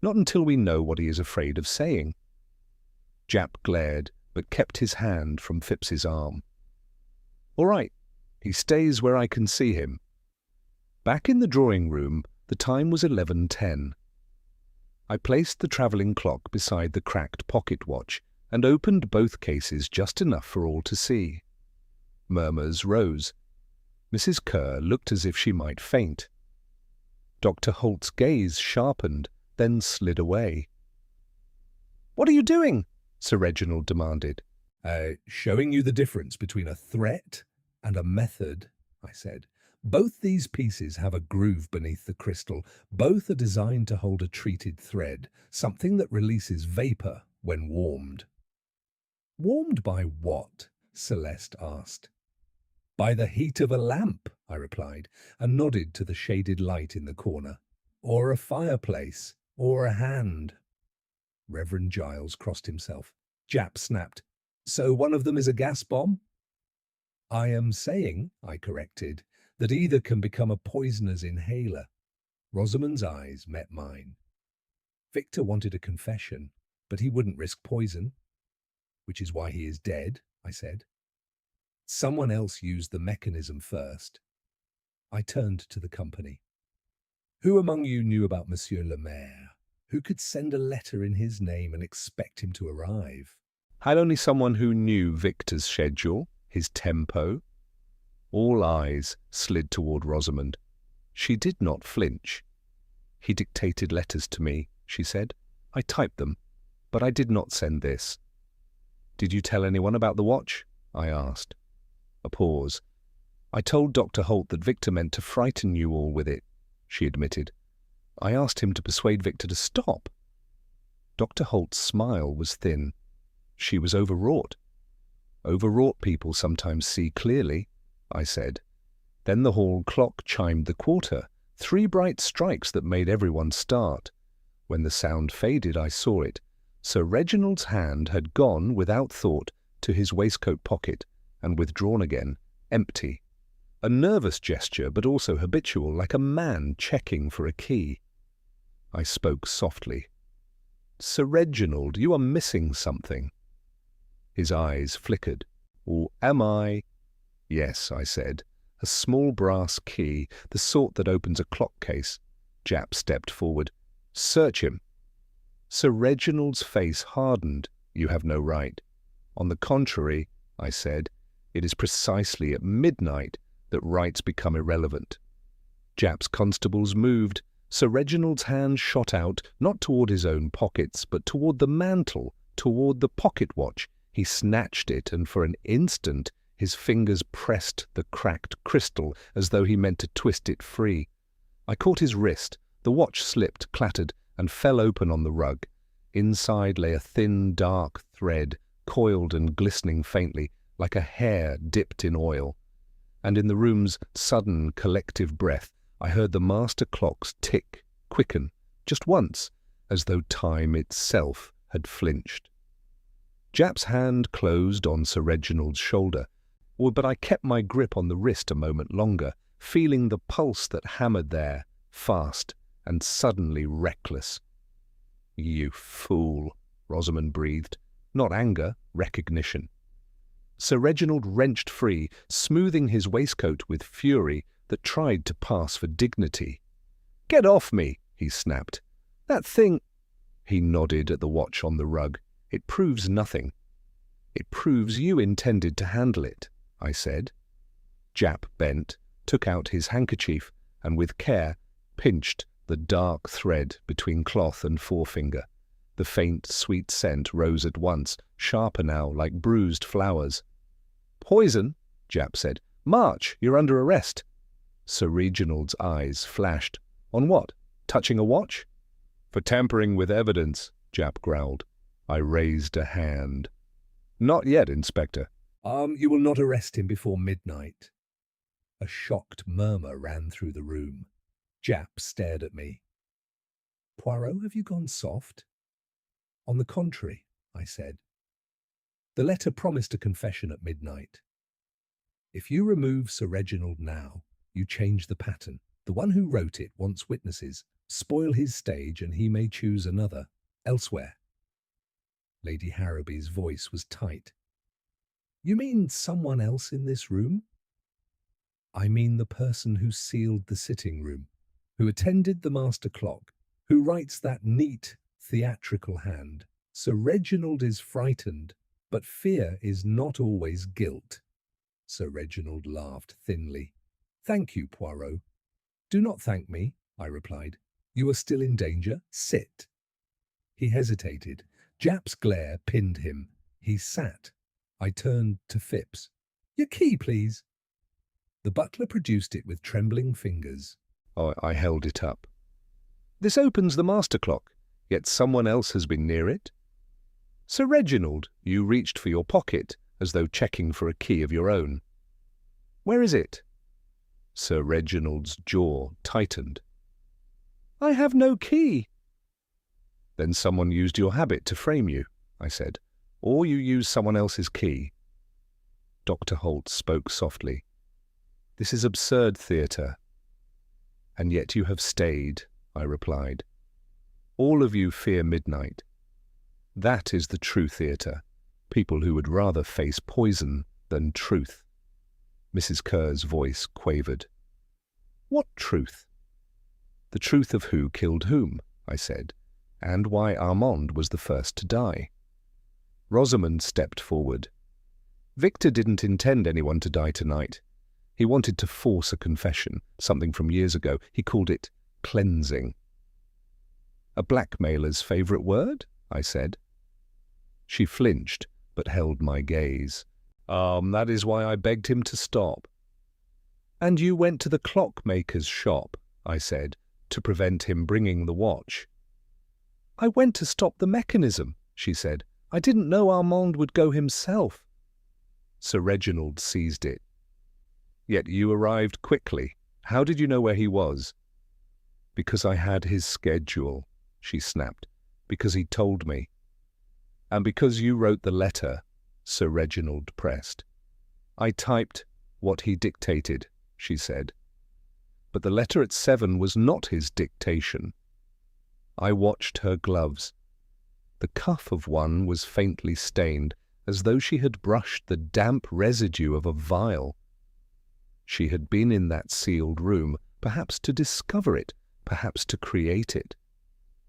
Not until we know what he is afraid of saying." Japp glared, but kept his hand from Phipps's arm. "All right, he stays where I can see him." Back in the drawing-room, the time was 11:10. I placed the travelling clock beside the cracked pocket watch and opened both cases just enough for all to see. Murmurs rose. Mrs. Kerr looked as if she might faint. Dr. Holt's gaze sharpened, then slid away. "What are you doing?" Sir Reginald demanded. Showing you the difference between a threat and a method," I said. "Both these pieces have a groove beneath the crystal. Both are designed to hold a treated thread, something that releases vapour when warmed." "Warmed by what?" Celeste asked. "By the heat of a lamp," I replied, and nodded to the shaded light in the corner. "Or a fireplace, or a hand." Reverend Giles crossed himself. Japp snapped. "So one of them is a gas bomb?" "I am saying," I corrected, "that either can become a poisoner's inhaler." Rosamond's eyes met mine. "Victor wanted a confession, but he wouldn't risk poison." "Which is why he is dead," I said. "Someone else used the mechanism first." I turned to the company. "Who among you knew about Monsieur Lemaire? Who could send a letter in his name and expect him to arrive?" Had only someone who knew Victor's schedule, his tempo. All eyes slid toward Rosamond. She did not flinch. "He dictated letters to me," she said. "I typed them, but I did not send this." "Did you tell anyone about the watch?" I asked. A pause. "I told Dr. Holt that Victor meant to frighten you all with it," she admitted. "I asked him to persuade Victor to stop." Dr. Holt's smile was thin. She was overwrought. "Overwrought people sometimes see clearly," I said. Then the hall clock chimed the quarter, 3 bright strikes that made everyone start. When the sound faded, I saw it. Sir Reginald's hand had gone, without thought, to his waistcoat pocket, and withdrawn again, empty. A nervous gesture, but also habitual, like a man checking for a key. I spoke softly. "Sir Reginald, you are missing something." His eyes flickered. "Or am I?" "Yes," I said. "A small brass key, the sort that opens a clock case." Japp stepped forward. "Search him." Sir Reginald's face hardened. "You have no right." On the contrary, I said, it is precisely at midnight that rights become irrelevant. Japp's constables moved. Sir Reginald's hand shot out, not toward his own pockets, but toward the mantle, toward the pocket-watch. He snatched it, and for an instant his fingers pressed the cracked crystal as though he meant to twist it free. I caught his wrist. The watch slipped, clattered, and fell open on the rug. Inside lay a thin, dark thread, coiled and glistening faintly, like a hair dipped in oil. And in the room's sudden collective breath, I heard the master clock's tick quicken, just once, as though time itself had flinched. Japp's hand closed on Sir Reginald's shoulder, but I kept my grip on the wrist a moment longer, feeling the pulse that hammered there, fast and suddenly reckless. "You fool," Rosamond breathed. Not anger, recognition. Sir Reginald wrenched free, smoothing his waistcoat with fury that tried to pass for dignity. "Get off me," he snapped. "That thing—" He nodded at the watch on the rug. "It proves nothing." "It proves you intended to handle it," I said. Japp bent, took out his handkerchief, and with care pinched the dark thread between cloth and forefinger. The faint, sweet scent rose at once, sharper now, like bruised flowers. "Poison," Japp said. "March, you're under arrest." Sir Reginald's eyes flashed. "On what? Touching a watch?" "For tampering with evidence," Japp growled. I raised a hand. "Not yet, Inspector." You will not arrest him before midnight." A shocked murmur ran through the room. Japp stared at me. "Poirot, have you gone soft?" "On the contrary," I said. "The letter promised a confession at midnight. If you remove Sir Reginald now, you change the pattern. The one who wrote it wants witnesses. Spoil his stage and he may choose another, elsewhere." Lady Harrowby's voice was tight. "You mean someone else in this room?" "I mean the person who sealed the sitting room, who attended the master clock, who writes that neat, theatrical hand. Sir Reginald is frightened, but fear is not always guilt." Sir Reginald laughed thinly. "Thank you, Poirot." "Do not thank me," I replied. "You are still in danger. Sit." He hesitated. Japp's glare pinned him. He sat. I turned to Phipps. "Your key, please." The butler produced it with trembling fingers. I held it up. "This opens the master clock, yet someone else has been near it." "Sir Reginald, you reached for your pocket, as though checking for a key of your own." "Where is it?" Sir Reginald's jaw tightened. "I have no key." "Then someone used your habit to frame you," I said. "Or you used someone else's key." Dr. Holt spoke softly. "This is absurd theatre." "And yet you have stayed," I replied. "All of you fear midnight. That is the true theatre, people who would rather face poison than truth." Mrs. Kerr's voice quavered. "What truth?" "The truth of who killed whom," I said, "and why Armand was the first to die." Rosamond stepped forward. "Victor didn't intend anyone to die tonight. He wanted to force a confession, something from years ago. He called it cleansing." "A blackmailer's favourite word?" I said. She flinched, but held my gaze. That is why I begged him to stop." "And you went to the clockmaker's shop," I said, "to prevent him bringing the watch." "I went to stop the mechanism," she said. "I didn't know Armand would go himself." Sir Reginald seized it. "Yet you arrived quickly. How did you know where he was?" "Because I had his schedule," she snapped. "Because he told me." "And because you wrote the letter," Sir Reginald pressed. "I typed what he dictated," she said. "But the letter at 7 was not his dictation." I watched her gloves. The cuff of one was faintly stained, as though she had brushed the damp residue of a vial. She had been in that sealed room, perhaps to discover it, perhaps to create it.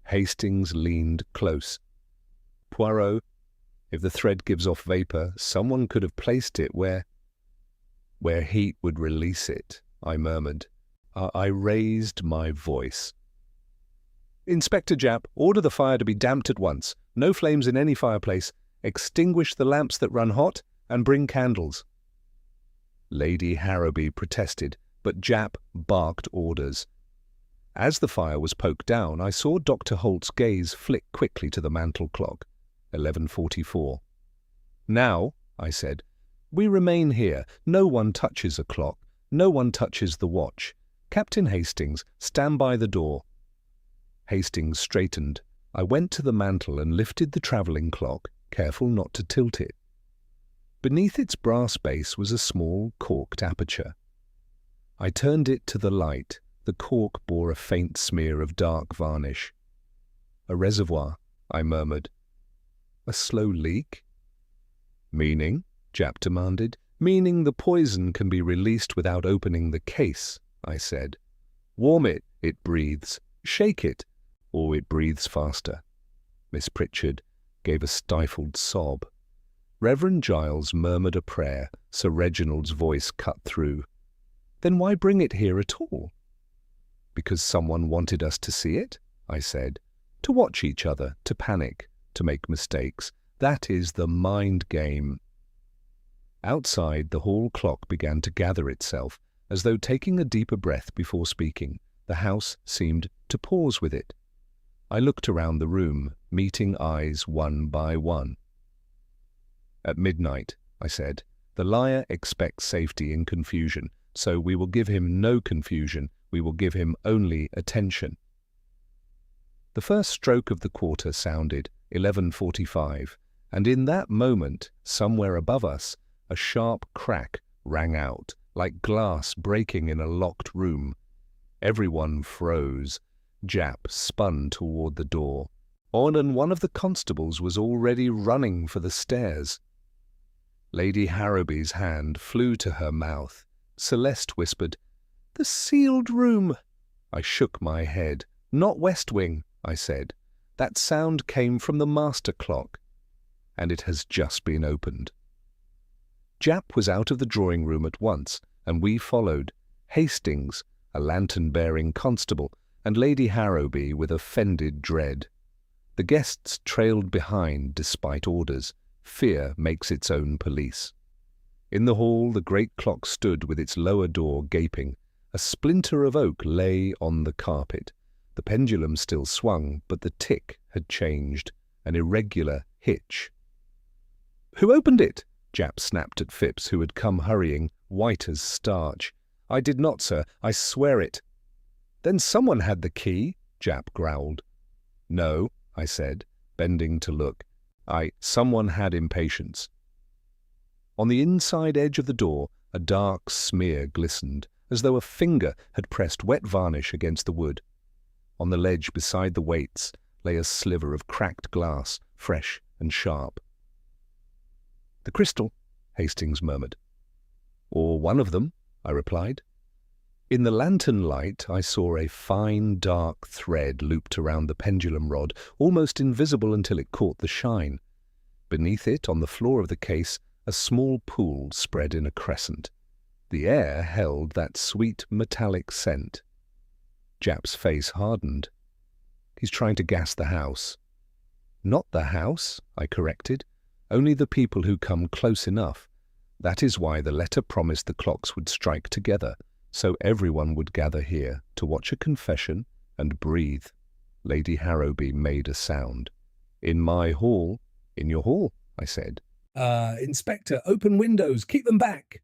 Hastings leaned close. "Poirot, If the thread gives off vapor, someone could have placed it where heat would release it, I murmured. I raised my voice. Inspector Japp, order the fire to be damped at once. No flames in any fireplace. Extinguish the lamps that run hot and bring candles. Lady Harrowby protested, but Japp barked orders. As the fire was poked down, I saw Dr. Holt's gaze flick quickly to the mantel clock. 11:44. Now, I said, we remain here. No one touches a clock. No one touches the watch. Captain Hastings, stand by the door. Hastings straightened. I went to the mantel and lifted the travelling clock, careful not to tilt it. Beneath its brass base was a small corked aperture. I turned it to the light. The cork bore a faint smear of dark varnish. A reservoir, I murmured. A slow leak? Meaning? Japp demanded. Meaning the poison can be released without opening the case, I said. Warm it, it breathes. Shake it, or it breathes faster. Miss Pritchard gave a stifled sob. Reverend Giles murmured a prayer. Sir Reginald's voice cut through. Then why bring it here at all? Because someone wanted us to see it, I said. To watch each other, to panic, to make mistakes. That is the mind game. Outside, the hall clock began to gather itself, as though taking a deeper breath before speaking. The house seemed to pause with it. I looked around the room, meeting eyes one by one. At midnight, I said, the liar expects safety in confusion, so we will give him no confusion, we will give him only attention. The first stroke of the quarter sounded, 11:45, and in that moment, somewhere above us, a sharp crack rang out, like glass breaking in a locked room. Everyone froze. Japp spun toward the door. And one of the constables was already running for the stairs. Lady Harrowby's hand flew to her mouth. Celeste whispered, "The sealed room." I shook my head. "Not West Wing," I said. "That sound came from the master clock, and it has just been opened." Japp was out of the drawing-room at once, and we followed. Hastings, a lantern-bearing constable, and Lady Harrowby with offended dread. The guests trailed behind despite orders. Fear makes its own police. In the hall, the great clock stood with its lower door gaping. A splinter of oak lay on the carpet. The pendulum still swung, but the tick had changed, an irregular hitch. "Who opened it?" Japp snapped at Phipps, who had come hurrying, white as starch. "I did not, sir. I swear it." "Then someone had the key," Japp growled. "No," I said, bending to look. Someone had impatience. On the inside edge of the door, a dark smear glistened, as though a finger had pressed wet varnish against the wood. On the ledge beside the weights lay a sliver of cracked glass, fresh and sharp. "The crystal," Hastings murmured. "Or one of them," I replied. In the lantern light, I saw a fine dark thread looped around the pendulum rod, almost invisible until it caught the shine. Beneath it, on the floor of the case, a small pool spread in a crescent. The air held that sweet metallic scent. Japp's face hardened. "He's trying to gas the house." "Not the house," I corrected. "Only the people who come close enough. That is why the letter promised the clocks would strike together, so everyone would gather here to watch a confession and breathe." Lady Harrowby made a sound. "In my hall." "In your hall," I said. Inspector, open windows, keep them back."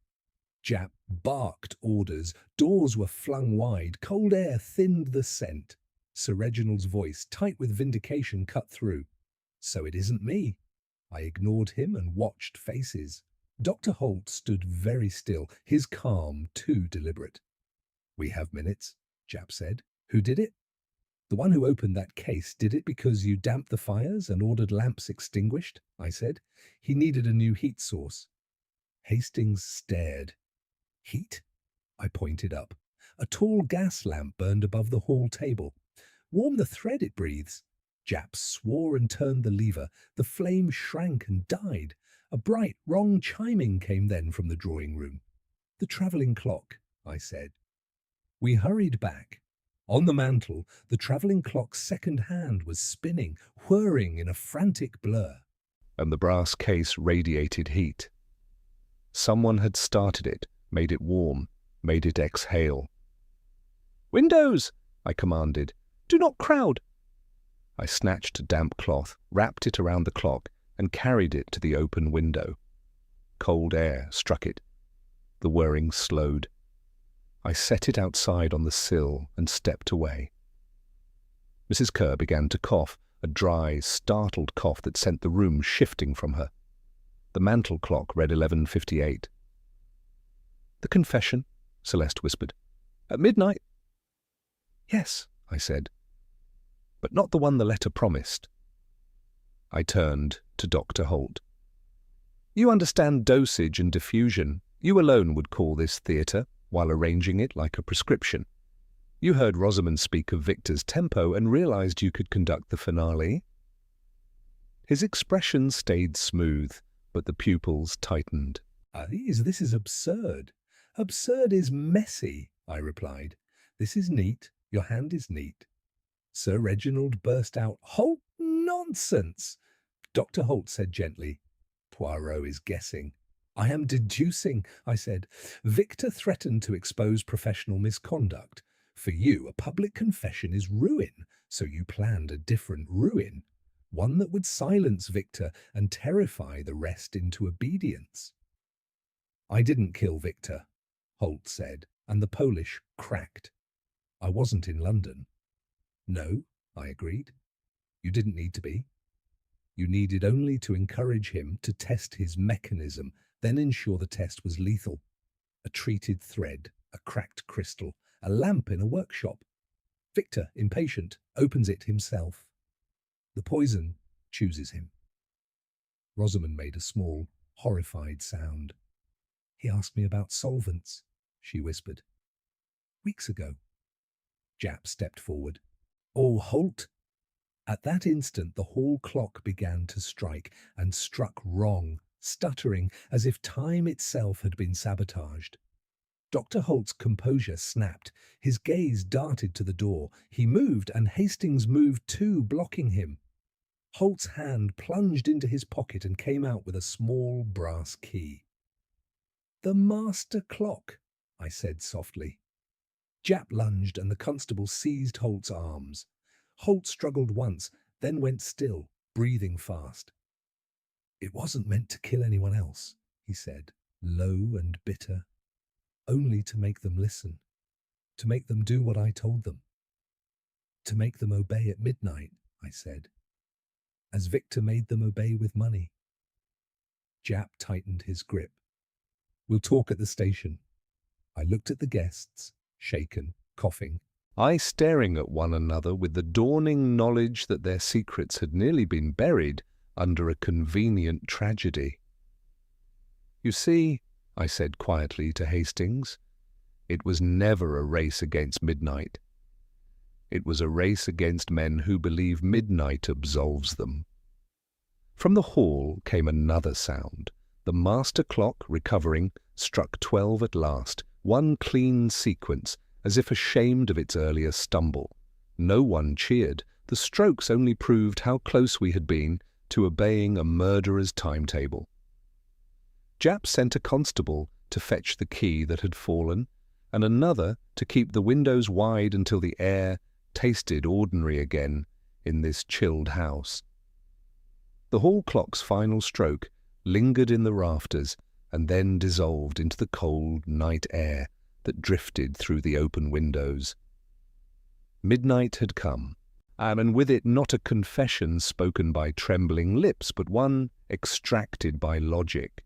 Japp barked orders. Doors were flung wide. Cold air thinned the scent. Sir Reginald's voice, tight with vindication, cut through. "So it isn't me." I ignored him and watched faces. Dr. Holt stood very still, his calm too deliberate. "We have minutes," Japp said. "Who did it?" "The one who opened that case did it because you damped the fires and ordered lamps extinguished," I said. "He needed a new heat source." Hastings stared. "Heat?" I pointed up. A tall gas lamp burned above the hall table. "Warm the thread it breathes." Japp swore and turned the lever. The flame shrank and died. A bright, wrong chiming came then from the drawing-room. "The travelling clock," I said. We hurried back. On the mantel, the travelling clock's second hand was spinning, whirring in a frantic blur. And the brass case radiated heat. Someone had started it, made it warm, made it exhale. "Windows!" I commanded. "Do not crowd!" I snatched a damp cloth, wrapped it around the clock, and carried it to the open window. Cold air struck it. The whirring slowed. I set it outside on the sill and stepped away. Mrs. Kerr began to cough, a dry, startled cough that sent the room shifting from her. The mantel clock read 11:58. "The confession," Celeste whispered. "At midnight?" "Yes," I said. "But not the one the letter promised." I turned to Dr. Holt. "You understand dosage and diffusion. You alone would call this theatre, while arranging it like a prescription. You heard Rosamond speak of Victor's tempo and realized you could conduct the finale." His expression stayed smooth, but the pupils tightened. This is absurd. Absurd is messy," I replied. "This is neat. Your hand is neat." Sir Reginald burst out. "Holt, nonsense!" Dr. Holt said gently, "Poirot is guessing." "I am deducing," I said. "Victor threatened to expose professional misconduct. For you, a public confession is ruin, so you planned a different ruin, one that would silence Victor and terrify the rest into obedience." "I didn't kill Victor," Holt said, and the Polish cracked. "I wasn't in London." "No," I agreed. "You didn't need to be. You needed only to encourage him to test his mechanism, then ensure the test was lethal. A treated thread, a cracked crystal, a lamp in a workshop. Victor, impatient, opens it himself. The poison chooses him." Rosamond made a small, horrified sound. "He asked me about solvents," she whispered. "Weeks ago." Japp stepped forward. "Oh, Holt!" At that instant the hall clock began to strike, and struck wrong, stuttering, as if time itself had been sabotaged. Dr. Holt's composure snapped. His gaze darted to the door. He moved, and Hastings moved too, blocking him. Holt's hand plunged into his pocket and came out with a small brass key. "The master clock," I said softly. Japp lunged, and the constable seized Holt's arms. Holt struggled once, then went still, breathing fast. "It wasn't meant to kill anyone else," he said, low and bitter. "Only to make them listen, to make them do what I told them. To make them obey at midnight," I said, "as Victor made them obey with money." Japp tightened his grip. "We'll talk at the station." I looked at the guests, shaken, coughing. I staring at one another with the dawning knowledge that their secrets had nearly been buried under a convenient tragedy. "You see," I said quietly to Hastings, "it was never a race against midnight. It was a race against men who believe midnight absolves them." From the hall came another sound. The master clock, recovering, struck 12 at last, one clean sequence, as if ashamed of its earlier stumble. No one cheered. The strokes only proved how close we had been to obeying a murderer's timetable. Japp sent a constable to fetch the key that had fallen, and another to keep the windows wide until the air tasted ordinary again in this chilled house. The hall clock's final stroke lingered in the rafters and then dissolved into the cold night air that drifted through the open windows. Midnight had come, and with it not a confession spoken by trembling lips, but one extracted by logic.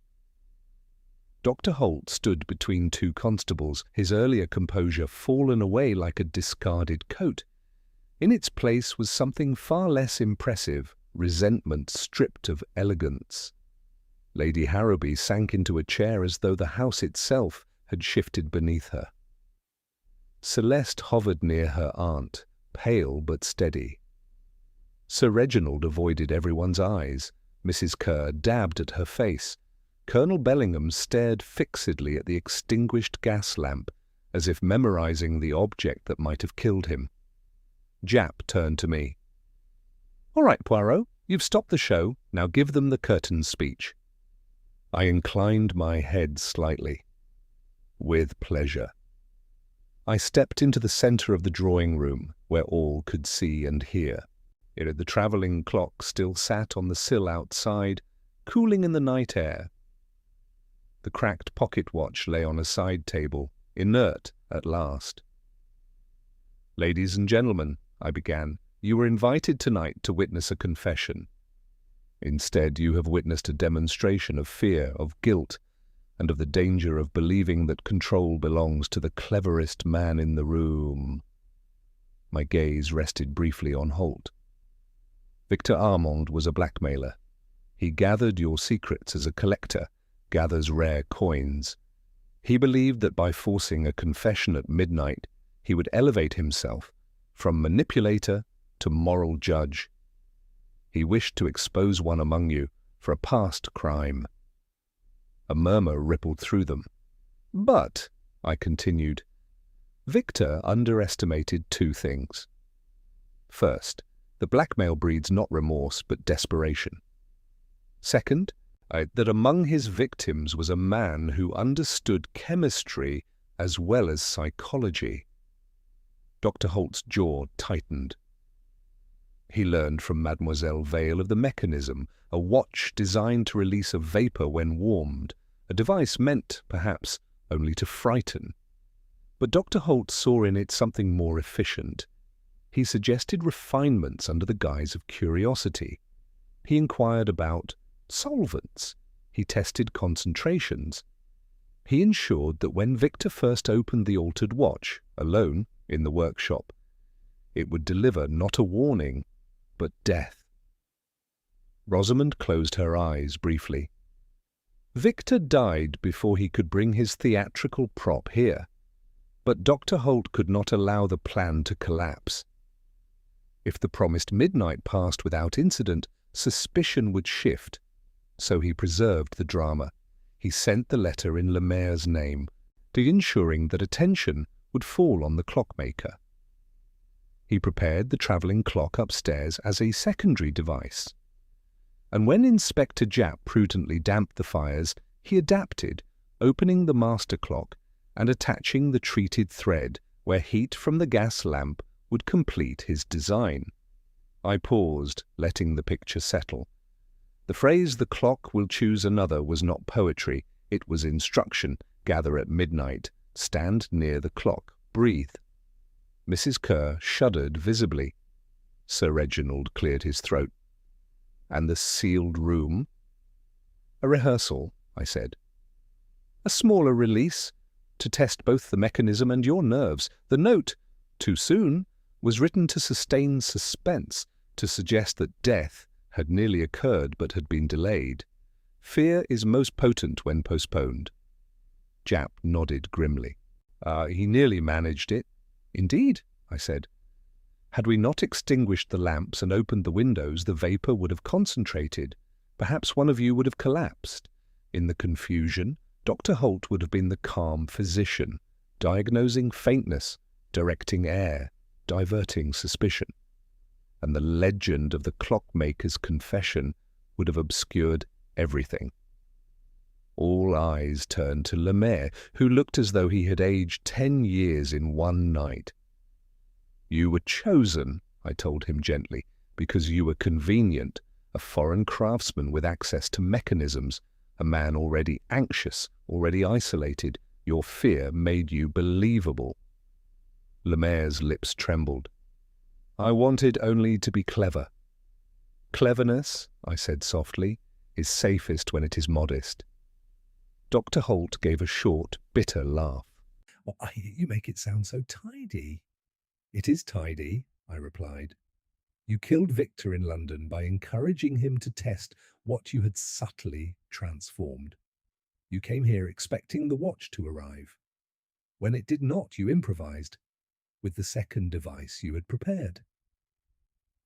Dr. Holt stood between two constables, his earlier composure fallen away like a discarded coat. In its place was something far less impressive, resentment stripped of elegance. Lady Harrowby sank into a chair as though the house itself had shifted beneath her. Celeste hovered near her aunt, pale but steady. Sir Reginald avoided everyone's eyes. Mrs. Kerr dabbed at her face. Colonel Bellingham stared fixedly at the extinguished gas lamp, as if memorizing the object that might have killed him. Japp turned to me. "All right, Poirot, you've stopped the show. Now give them the curtain speech." I inclined my head slightly. With pleasure. I stepped into the centre of the drawing-room, where all could see and hear. The travelling clock still sat on the sill outside, cooling in the night air. The cracked pocket watch lay on a side table, inert at last. "Ladies and gentlemen," I began, "you were invited tonight to witness a confession. Instead, you have witnessed a demonstration of fear, of guilt, and of the danger of believing that control belongs to the cleverest man in the room." My gaze rested briefly on Holt. Victor Armand was a blackmailer. He gathered your secrets as a collector gathers rare coins. He believed that by forcing a confession at midnight, he would elevate himself from manipulator to moral judge. He wished to expose one among you for a past crime. A murmur rippled through them. "But," I continued, "Victor underestimated two things. First, the blackmail breeds not remorse but desperation. Second, that among his victims was a man who understood chemistry as well as psychology." Dr. Holt's jaw tightened. "He learned from Mademoiselle Vale of the mechanism, a watch designed to release a vapour when warmed, a device meant, perhaps, only to frighten. But Dr. Holt saw in it something more efficient. He suggested refinements under the guise of curiosity. He inquired about solvents. He tested concentrations. He ensured that when Victor first opened the altered watch, alone, in the workshop, it would deliver not a warning, but death." Rosamond closed her eyes briefly. "Victor died before he could bring his theatrical prop here, but Dr. Holt could not allow the plan to collapse. If the promised midnight passed without incident, suspicion would shift, so he preserved the drama. He sent the letter in Lemaire's name, ensuring that attention would fall on the clockmaker. He prepared the travelling clock upstairs as a secondary device. And when Inspector Japp prudently damped the fires, he adapted, opening the master clock and attaching the treated thread where heat from the gas lamp would complete his design. I paused, letting the picture settle. The phrase "the clock will choose another" was not poetry, it was instruction. Gather at midnight, stand near the clock, breathe. Mrs. Kerr shuddered visibly. Sir Reginald cleared his throat. "And the sealed room?" "A rehearsal," I said. "A smaller release, to test both the mechanism and your nerves. The note, 'Too soon,' was written to sustain suspense, to suggest that death had nearly occurred but had been delayed. Fear is most potent when postponed." Japp nodded grimly. "He nearly managed it." "Indeed," I said. "Had we not extinguished the lamps and opened the windows, the vapour would have concentrated. Perhaps one of you would have collapsed. In the confusion, Dr. Holt would have been the calm physician, diagnosing faintness, directing air, diverting suspicion. And the legend of the clockmaker's confession would have obscured everything." All eyes turned to Lemaire, who looked as though he had aged 10 years in one night. "You were chosen," I told him gently, "because you were convenient, a foreign craftsman with access to mechanisms, a man already anxious, already isolated. Your fear made you believable." Lemaire's lips trembled. "I wanted only to be clever." "Cleverness," I said softly, "is safest when it is modest." Dr. Holt gave a short, bitter laugh. "Oh, you make it sound so tidy." "It is tidy," I replied. "You killed Victor in London by encouraging him to test what you had subtly transformed. You came here expecting the watch to arrive. When it did not, you improvised with the second device you had prepared."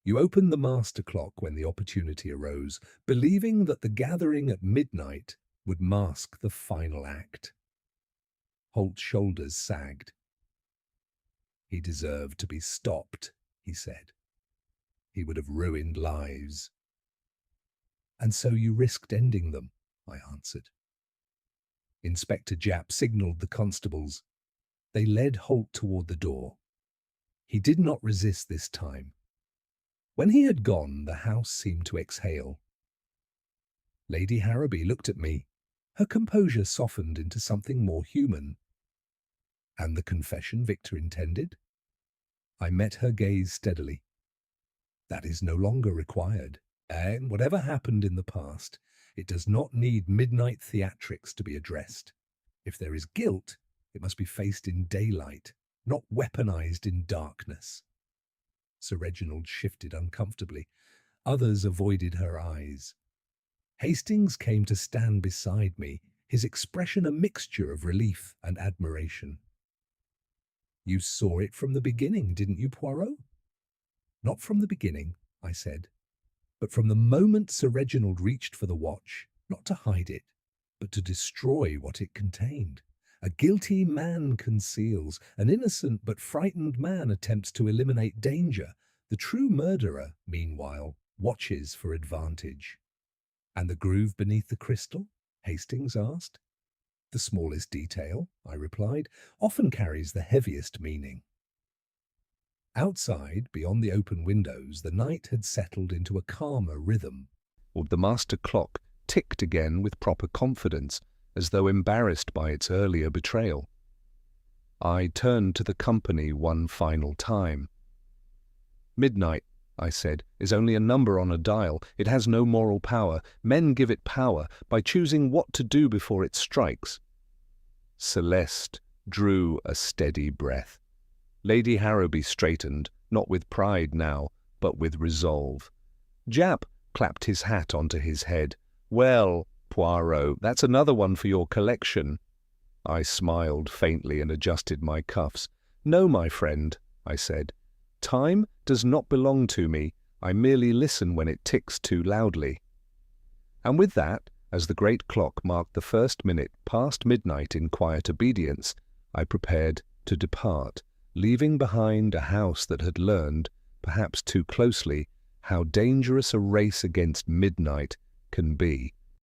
You opened the master clock when the opportunity arose, believing that the gathering at midnight would mask the final act. Holt's shoulders sagged. He deserved to be stopped, he said. He would have ruined lives. And so you risked ending them, I answered. Inspector Japp signalled the constables. They led Holt toward the door. He did not resist this time. When he had gone, the house seemed to exhale. Lady Harrowby looked at me. Her composure softened into something more human. And the confession Victor intended? I met her gaze steadily. That is no longer required, and whatever happened in the past, it does not need midnight theatrics to be addressed. If there is guilt, it must be faced in daylight, not weaponized in darkness. Sir Reginald shifted uncomfortably. Others avoided her eyes. Hastings came to stand beside me, his expression a mixture of relief and admiration. You saw it from the beginning, didn't you, Poirot? Not from the beginning, I said, but from the moment Sir Reginald reached for the watch, not to hide it, but to destroy what it contained. A guilty man conceals, an innocent but frightened man attempts to eliminate danger. The true murderer, meanwhile, watches for advantage. And the groove beneath the crystal? Hastings asked. The smallest detail, I replied, often carries the heaviest meaning. Outside, beyond the open windows, the night had settled into a calmer rhythm. The master clock ticked again with proper confidence, as though embarrassed by its earlier betrayal. I turned to the company one final time. Midnight, I said, is only a number on a dial. It has no moral power. Men give it power by choosing what to do before it strikes. Celeste drew a steady breath. Lady Harrowby straightened, not with pride now, but with resolve. Japp clapped his hat onto his head. Well, Poirot, that's another one for your collection. I smiled faintly and adjusted my cuffs. No, my friend, I said. Time does not belong to me. I merely listen when it ticks too loudly. And with that, as the great clock marked the first minute past midnight in quiet obedience, I prepared to depart, leaving behind a house that had learned, perhaps too closely, how dangerous a race against midnight can be.